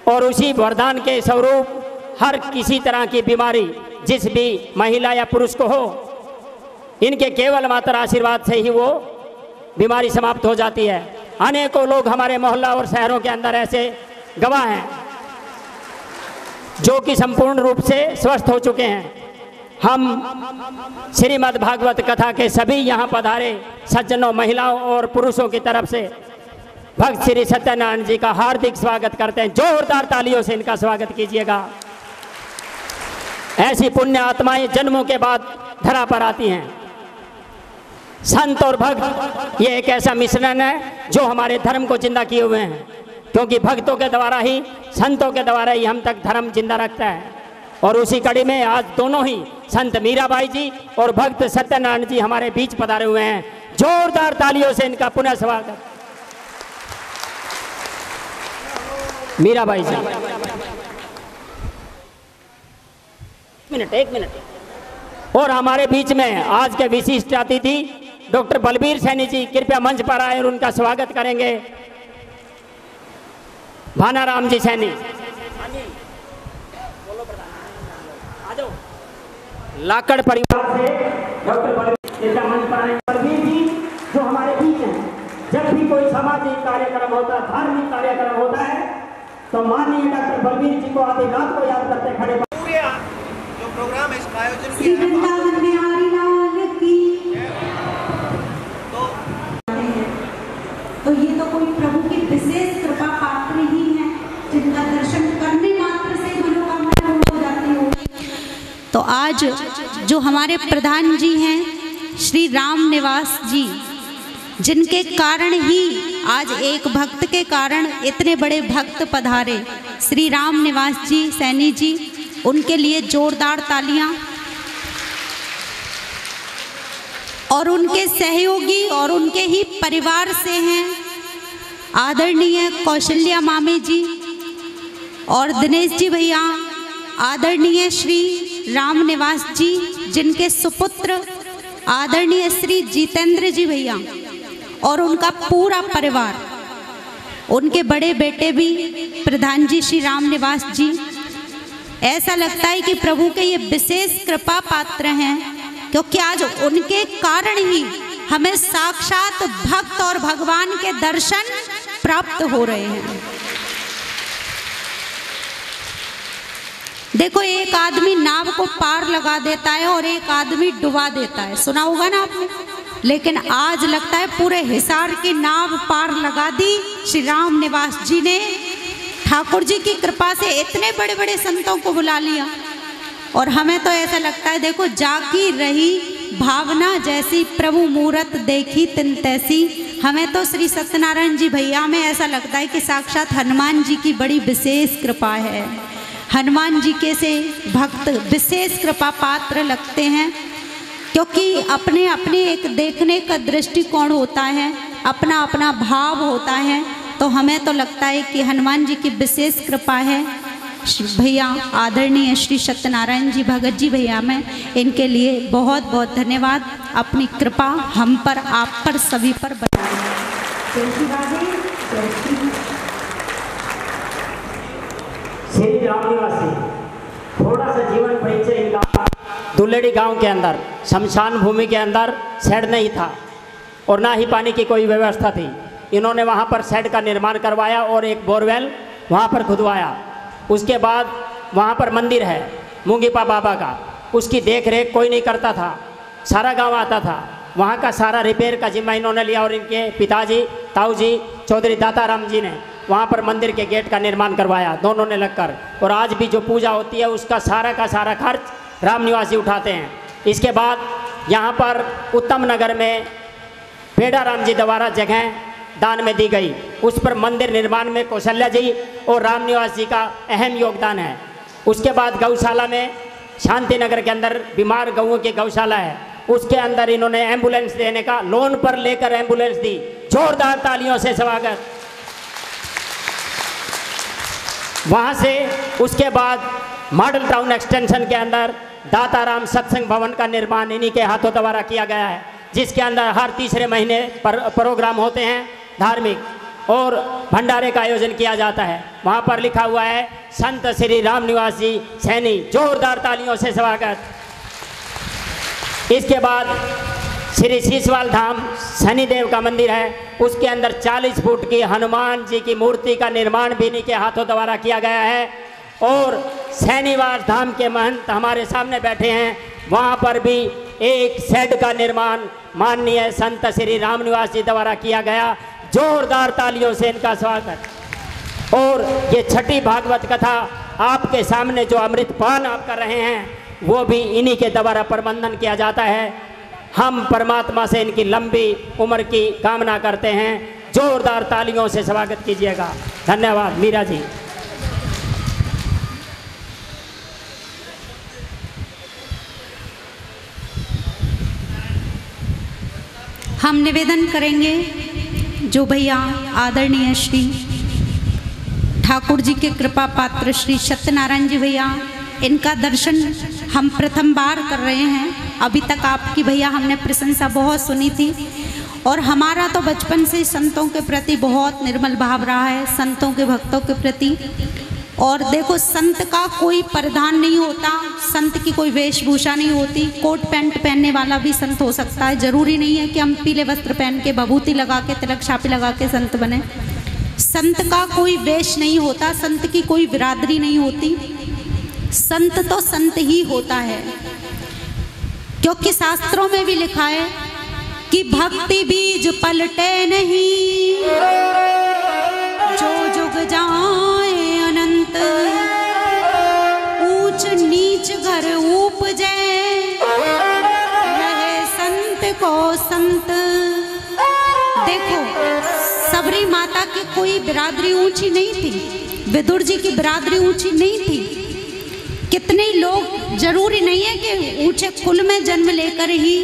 और उसी वरदान के स्वरूप हर किसी तरह की बीमारी जिस भी महिला या पुरुष को हो, इनके केवल मात्र आशीर्वाद से ही वो बीमारी समाप्त हो जाती है। अनेकों लोग हमारे मोहल्ला और शहरों के अंदर ऐसे गवाह हैं जो कि संपूर्ण रूप से स्वस्थ हो चुके हैं। हम श्रीमद् भागवत कथा के सभी यहाँ पधारे सज्जनों, महिलाओं और पुरुषों की तरफ से भक्त श्री सत्यनारायण जी का हार्दिक स्वागत करते हैं। जोरदार तालियों से इनका स्वागत कीजिएगा। ऐसी पुण्य आत्माएं जन्मों के बाद धरा पर आती हैं। संत और भक्त ये एक ऐसा मिश्रण है जो हमारे धर्म को जिंदा किए हुए हैं, क्योंकि भक्तों के द्वारा ही, संतों के द्वारा ही हम तक धर्म जिंदा रखता है। और उसी कड़ी में आज दोनों ही संत मीराबाई जी और भक्त सत्यनारायण जी हमारे बीच पधारे हुए हैं। जोरदार तालियों से इनका पुनः स्वागत। मीराबाई जी, एक मिनट। और हमारे बीच में आज के विशिष्ट अतिथि डॉक्टर बलबीर सैनी जी कृपया मंच पर आए और उनका स्वागत करेंगे। भानाराम जी सैनी, लाकड़ परिवार से डॉक्टर बलबीर जी जो हमारे बीच हैं। जब भी कोई सामाजिक कार्यक्रम होता है, धार्मिक कार्यक्रम होता है, तो माननीय डॉक्टर बलबीर जी को आधी रात को याद करते खड़े जो प्रोग्राम इसका आयोजन श्री वृंदावन में हरिलाल की। तो ये तो कोई प्रभु की विशेष कृपा पात्र ही है जिनका दर्शन करने मात्र से मनोकामना पूर्ण हो जाती होगी। तो आज जो हमारे प्रधान जी हैं श्री राम निवास जी, जिनके कारण ही आज एक भक्त के कारण इतने बड़े भक्त पधारे, श्री राम निवास जी सैनी जी, उनके लिए जोरदार तालियां। और उनके सहयोगी और उनके ही परिवार से हैं आदरणीय कौशल्या मामी जी और दिनेश जी भैया, आदरणीय श्री राम निवास जी, जिनके सुपुत्र आदरणीय श्री जितेंद्र जी भैया और उनका पूरा परिवार, उनके बड़े बेटे भी प्रधान जी श्री राम निवास जी। ऐसा लगता है कि प्रभु के ये विशेष कृपा पात्र हैं, क्योंकि आज उनके कारण ही हमें साक्षात भक्त और भगवान के दर्शन प्राप्त हो रहे हैं। देखो, एक आदमी नाव को पार लगा देता है और एक आदमी डुबा देता है, सुना होगा ना आपने। लेकिन आज लगता है पूरे हिसार की नाव पार लगा दी श्री राम निवास जी ने। ठाकुर जी की कृपा से इतने बड़े बड़े संतों को बुला लिया और हमें तो ऐसा लगता है, देखो, जाकी रही भावना जैसी प्रभु मूरत देखी तिन तैसी। हमें तो श्री सत्यनारायण जी भैया में ऐसा लगता है कि साक्षात हनुमान जी की बड़ी विशेष कृपा है। हनुमान जी के से भक्त विशेष कृपा पात्र लगते हैं, क्योंकि अपने अपने एक देखने का दृष्टिकोण होता है, अपना अपना भाव होता है। तो हमें तो लगता है कि हनुमान जी की विशेष कृपा है। भैया आदरणीय श्री सत्यनारायण जी भगत जी भैया में इनके लिए बहुत बहुत धन्यवाद। अपनी कृपा हम पर, आप पर, सभी पर बनाए। श्री राम निवासी, थोड़ा सा जीवन परिचय इनका। दुल्लेड़ी गांव के अंदर शमशान भूमि के अंदर शेड नहीं था और ना ही पानी की कोई व्यवस्था थी। इन्होंने वहां पर शेड का निर्माण करवाया और एक बोरवेल वहां पर खुदवाया। उसके बाद वहाँ पर मंदिर है मूंगीपा बाबा का, उसकी देख रेख कोई नहीं करता था, सारा गांव आता था। वहाँ का सारा रिपेयर का जिम्मा इन्होंने लिया और इनके पिताजी ताऊ जी चौधरी दाताराम जी ने वहाँ पर मंदिर के गेट का निर्माण करवाया, दोनों ने लगकर। और आज भी जो पूजा होती है उसका सारा का सारा खर्च राम निवासी उठाते हैं। इसके बाद यहाँ पर उत्तम नगर में पेड़ा राम जी द्वारा जगह दान में दी गई, उस पर मंदिर निर्माण में कौशल्या जी और राम निवास जी का अहम योगदान है। उसके बाद गौशाला में शांति नगर के अंदर बीमार गौओं की गौशाला है, उसके अंदर इन्होंने एम्बुलेंस देने का, लोन पर लेकर एम्बुलेंस दी। जोरदार तालियों से स्वागत। वहाँ से उसके बाद मॉडल टाउन एक्सटेंशन के अंदर दाताराम सत्संग भवन का निर्माण इन्हीं के हाथों द्वारा किया गया है, जिसके अंदर हर तीसरे महीने प्रोग्राम होते हैं धार्मिक और भंडारे का आयोजन किया जाता है। वहाँ पर लिखा हुआ है संत श्री राम निवास जी सैनी। जोरदार तालियों से स्वागत। इसके बाद श्री शीशवाल धाम शनिदेव का मंदिर है, उसके अंदर 40 फुट की हनुमान जी की मूर्ति का निर्माण भी इन्हीं के हाथों द्वारा किया गया है। और शनिवार धाम के महंत हमारे सामने बैठे हैं, वहाँ पर भी एक शेड का निर्माण माननीय संत श्री राम निवास जी द्वारा किया गया। जोरदार तालियों से इनका स्वागत। और ये छठी भागवत कथा आपके सामने जो अमृतपान आप कर रहे हैं वो भी इन्हीं के द्वारा प्रबंधन किया जाता है। हम परमात्मा से इनकी लंबी उम्र की कामना करते हैं। जोरदार तालियों से स्वागत कीजिएगा। धन्यवाद। मीरा जी। हम निवेदन करेंगे जो भैया आदरणीय श्री ठाकुर जी के कृपा पात्र श्री सत्यनारायण जी भैया, इनका दर्शन हम प्रथम बार कर रहे हैं। अभी तक आपकी भैया हमने प्रशंसा बहुत सुनी थी और हमारा तो बचपन से संतों के प्रति बहुत निर्मल भाव रहा है, संतों के भक्तों के प्रति। और देखो, संत का कोई परिधान नहीं होता, संत की कोई वेशभूषा नहीं होती। कोट पैंट पहनने वाला भी संत हो सकता है, जरूरी नहीं है कि हम पीले वस्त्र पहन के भभूति लगा के तिलक छापी लगा के संत बने। संत का कोई वेश नहीं होता, संत की कोई बिरादरी नहीं होती, संत तो संत ही होता है। क्योंकि शास्त्रों में भी लिखा है कि भक्ति बीज पलटे नहीं, जो जुग जाए अनंत, ऊंच नीच घर उपजे, रहे संत को संत। देखो, सब साबरी माता की कोई बिरादरी ऊंची नहीं थी, विदुर जी की बिरादरी ऊंची नहीं थी। कितने लोग, जरूरी नहीं है कि ऊंचे कुल में जन्म लेकर ही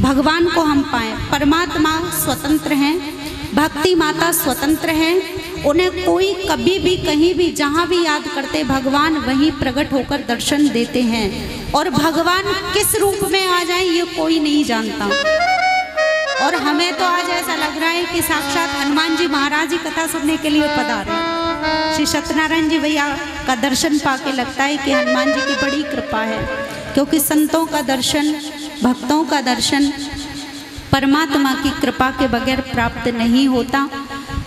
भगवान को हम पाएं। परमात्मा स्वतंत्र हैं, भक्ति माता स्वतंत्र हैं, उन्हें कोई कभी भी कहीं भी जहाँ भी याद करते भगवान वहीं प्रकट होकर दर्शन देते हैं। और भगवान किस रूप में आ जाए ये कोई नहीं जानता। और हमें तो आज ऐसा लग रहा है कि साक्षात हनुमान जी महाराज जी कथा सुनने के लिए पधारे। श्री सत्यनारायण जी भैया का दर्शन पाके लगता है कि हनुमान जी की बड़ी कृपा है, क्योंकि संतों का दर्शन, भक्तों का दर्शन परमात्मा की कृपा के बगैर प्राप्त नहीं होता।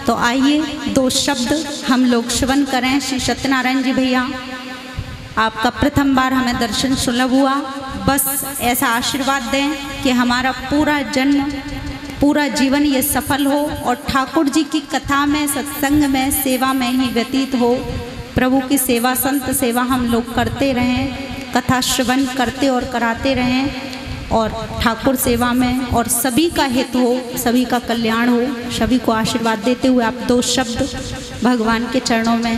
तो आइए दो शब्द हम लोग श्रवण करें। श्री सत्यनारायण जी भैया, आपका प्रथम बार हमें दर्शन सुलभ हुआ, बस ऐसा आशीर्वाद दें कि हमारा पूरा जन्म, पूरा जीवन ये सफल हो और ठाकुर जी की कथा में, सत्संग में, सेवा में ही व्यतीत हो। प्रभु की सेवा, संत सेवा हम लोग करते रहें, कथा श्रवण करते और कराते रहें और ठाकुर सेवा में और सभी का हित हो, सभी का कल्याण हो। सभी को आशीर्वाद देते हुए आप दो शब्द भगवान के चरणों में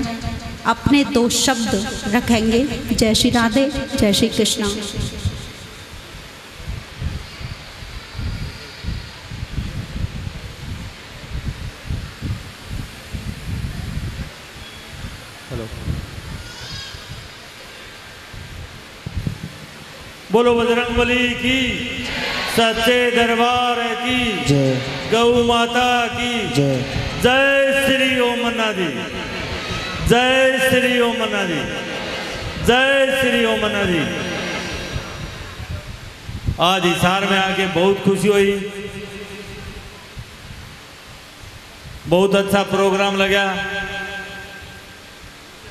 अपने दो शब्द रखेंगे। जय श्री राधे, जय श्री कृष्णा। बोलो बजरंगबली की, सच्चे दरबार की जय, गौ माता की जय, जय श्री ओम मन्ना जी, जय श्री ओम मन्ना जी, जय श्री ओम मन्ना जी। आज हिसार में आके बहुत खुशी हुई, बहुत अच्छा प्रोग्राम लगा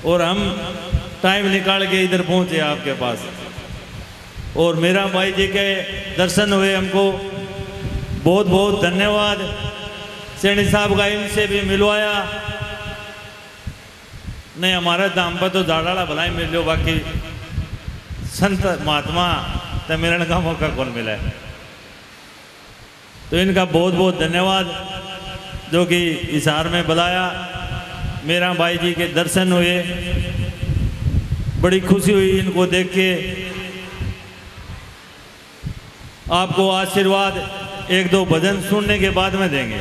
और हम टाइम निकाल के इधर पहुंचे आपके पास। और मेरा भाई जी के दर्शन हुए, हमको बहुत बहुत धन्यवाद। सैनी साहब का इनसे भी मिलवाया, नहीं हमारे दाम पर तो झाड़ाड़ा भलाई मिल लो, बाकी संत महात्मा तो मिलन का मौका कौन मिला है। तो इनका बहुत बहुत धन्यवाद जो कि हिसार में बुलाया। मेरा भाई जी के दर्शन हुए, बड़ी खुशी हुई इनको देख के। आपको आशीर्वाद एक दो भजन सुनने के बाद में देंगे।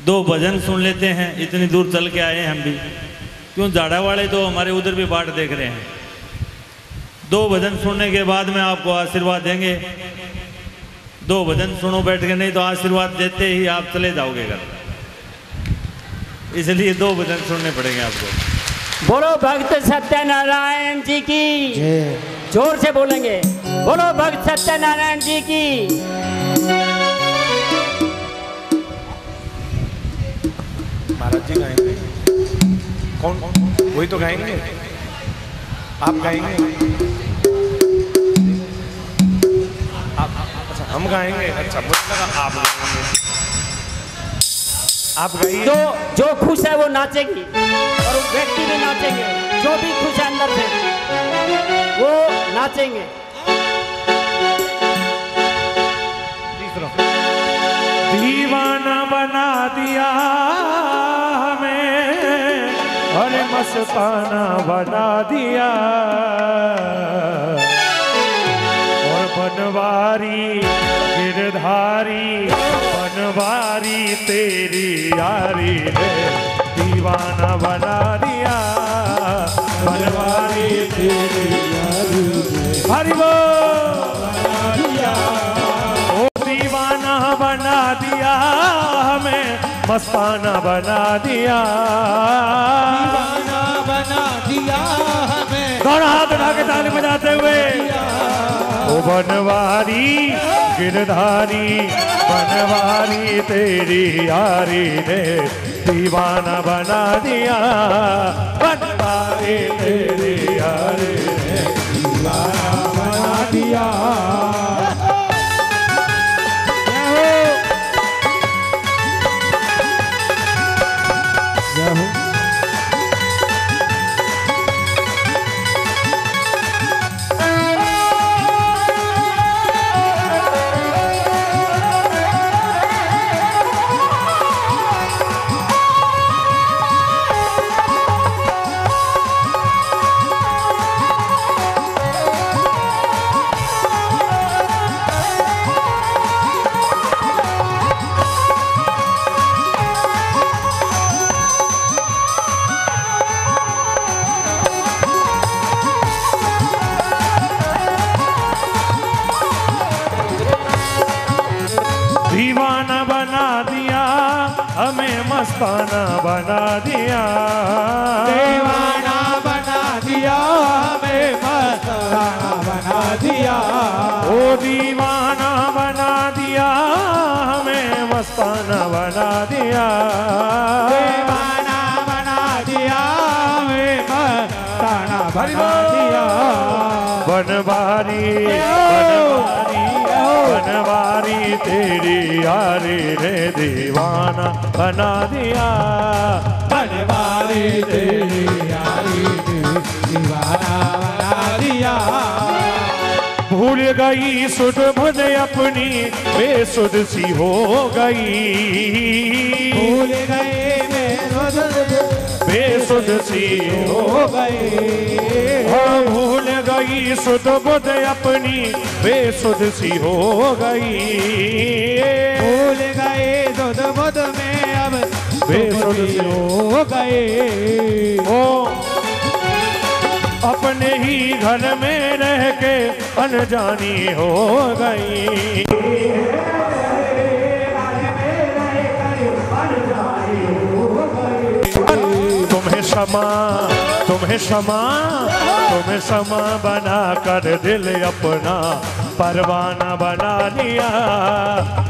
दो भजन सुन लेते हैं, इतनी दूर चल के आए हैं हम भी, क्यों झाड़ा वाले तो हमारे उधर भी बाट देख रहे हैं। दो भजन सुनने के बाद में आपको आशीर्वाद देंगे। दो भजन सुनो बैठ के, नहीं तो आशीर्वाद देते ही आप चले जाओगे घर, इसलिए दो भजन सुनने पड़ेंगे आपको। बोलो भक्त सत्यनारायण जी की, जोर से बोलेंगे। बोलो भक्त सत्यनारायण जी की। महाराज जी गाएंगे, कौन? वही तो गाएंगे, आप गाएंगे, अच्छा हम गाएंगे। अच्छा मुझे लगा आप गाएंगे। आप गाइए। जो खुश है वो नाचेगी और व्यक्ति भी नाचेंगे, जो भी खुश है अंदर से वो नाचेंगे। दीवाना बना दिया हमें, अरे मस्ताना बना दिया, और बनवारी गिरधारी बनवारी तेरी यारी ने दीवाना बना दिया, बनवारी तेरी यारी ने हरि बना दिया। ओ दीवाना बना दिया हमें, मस्ताना बना दिया, दीवाना बना दिया हमें। दोनों हाथ उठा के ताली बजाते हुए। ओ बनवारी गिरधारी बनवारी तेरी यारी ने दीवाना बना दिया, बनवारी तेरी यारी ने दीवाना बना दिया। मस्ताना बना दिया, दीवाना बना दिया हमें, मस्ताना बना दिया। ओ दीवाना बना दिया हमें, मस्ताना बना दिया, दीवाना बना दिया हमें, मस्ताना बना दिया। बनवारी बनवारी तेरी यारी ने दीवाना बना दिया, बनवारी तेरी यारी ने दीवाना बना दिया। भूल गई सुध बुध अपनी बेसुध सी हो गई, भूल गए बेसुध सी हो गई, हाँ भूल गई सुध बुध अपनी बेसुध सी हो गई, भूल गए सुध बुध में अब बेसुध सी हो गए। ओ अपने ही घर में रह के अनजानी हो गई, तुम्हें क्षमा तुम्हें क्षमा तुम्हें क्षमा बना कर दिल अपना परवाना बना लिया,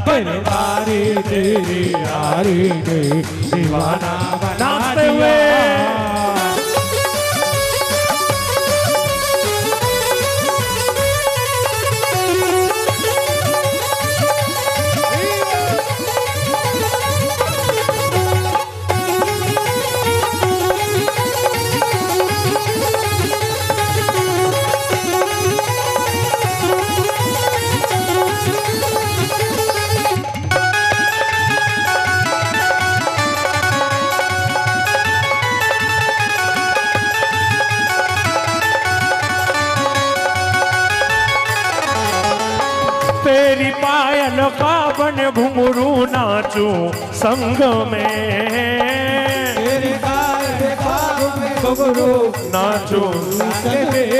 बनवारी तेरी यारी ने दीवाना बना नाचते दिया। तेरी पायल का बन घुंघरू नाचूं संग में, तेरे ख्वाब में घुंघरू नाचूं संग में,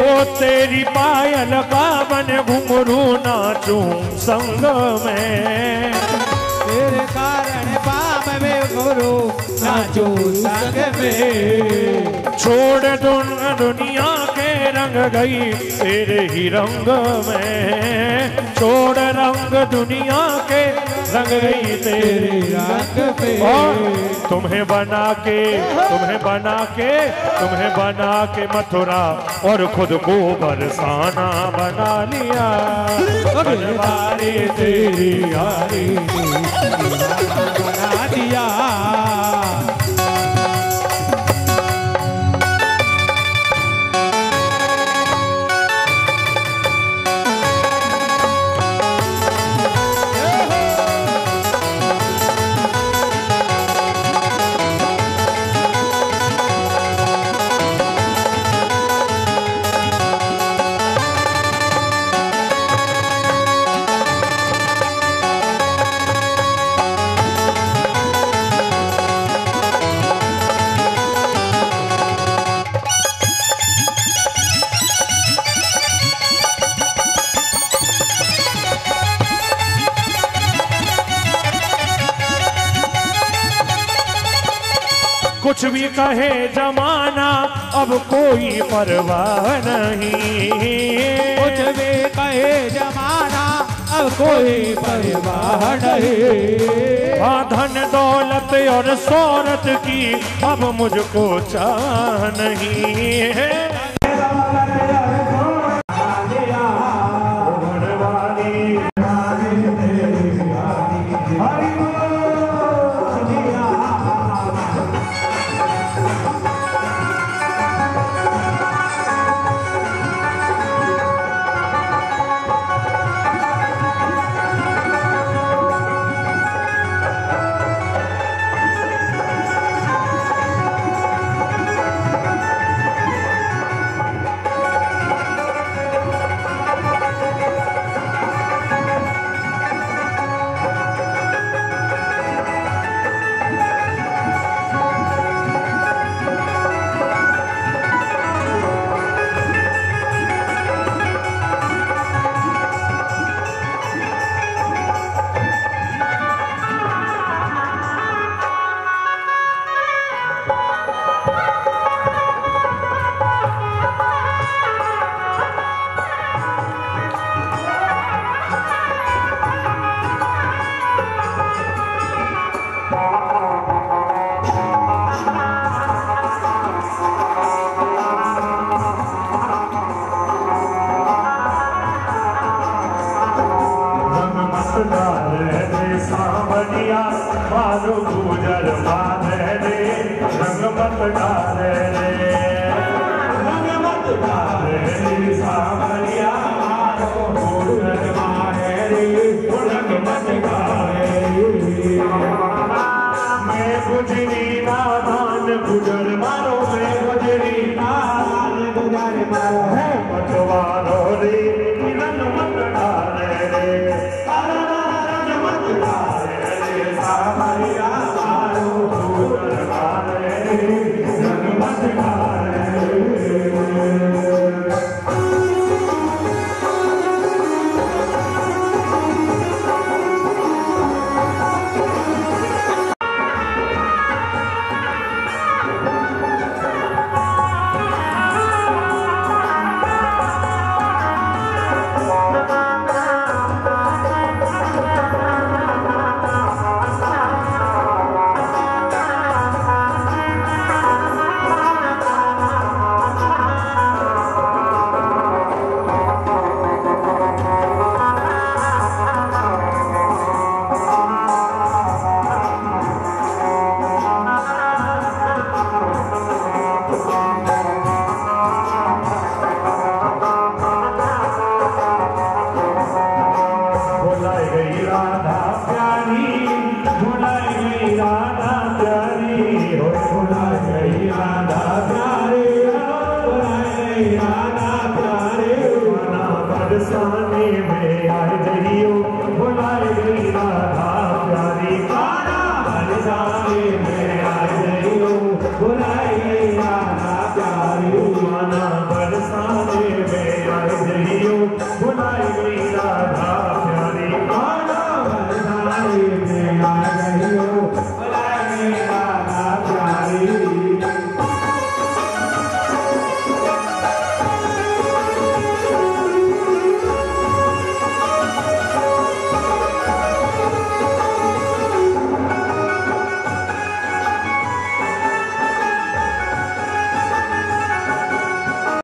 ओ तेरी पायल का बन घुंघरू नाचूं संग में, तेरे कारण पाप में गुरु नाचो संग में। छोड़ दुनिया के रंग गई तेरे ही रंग में, छोड़ रंग दुनिया के रंग गई तेरे रंग पे। और तुम्हें बना के मथुरा और खुद को बरसाना बना लिया, बनवारी तेरी यारी ने बना दिया। कुछ भी कहे जमाना अब कोई परवाह नहीं, कुछ भी कहे जमाना अब कोई परवाह नहीं। हाँ धन दौलत और शोहरत की अब मुझको चाह नहीं है, डाले रे, रंग मत डाले रे सावरिया मारो गुजर मारे रे, रंग मत डाले रे। मैं गुजरी नादान गुजर मारो, मैं गुजरी नादान गुजर मारो, है मतवारो रे रंग मत डाले रे, रंग मत डाले रे सावरिया मारो गुजर मारे रे, रंग मत डाले रे। बरसाने में आए जइयो, बुलाए गई राधा प्यारी, गाना बरसाने में आए जइयो, बुलाए गई राधा प्यारी, गाना बरसाने में आए जइयो।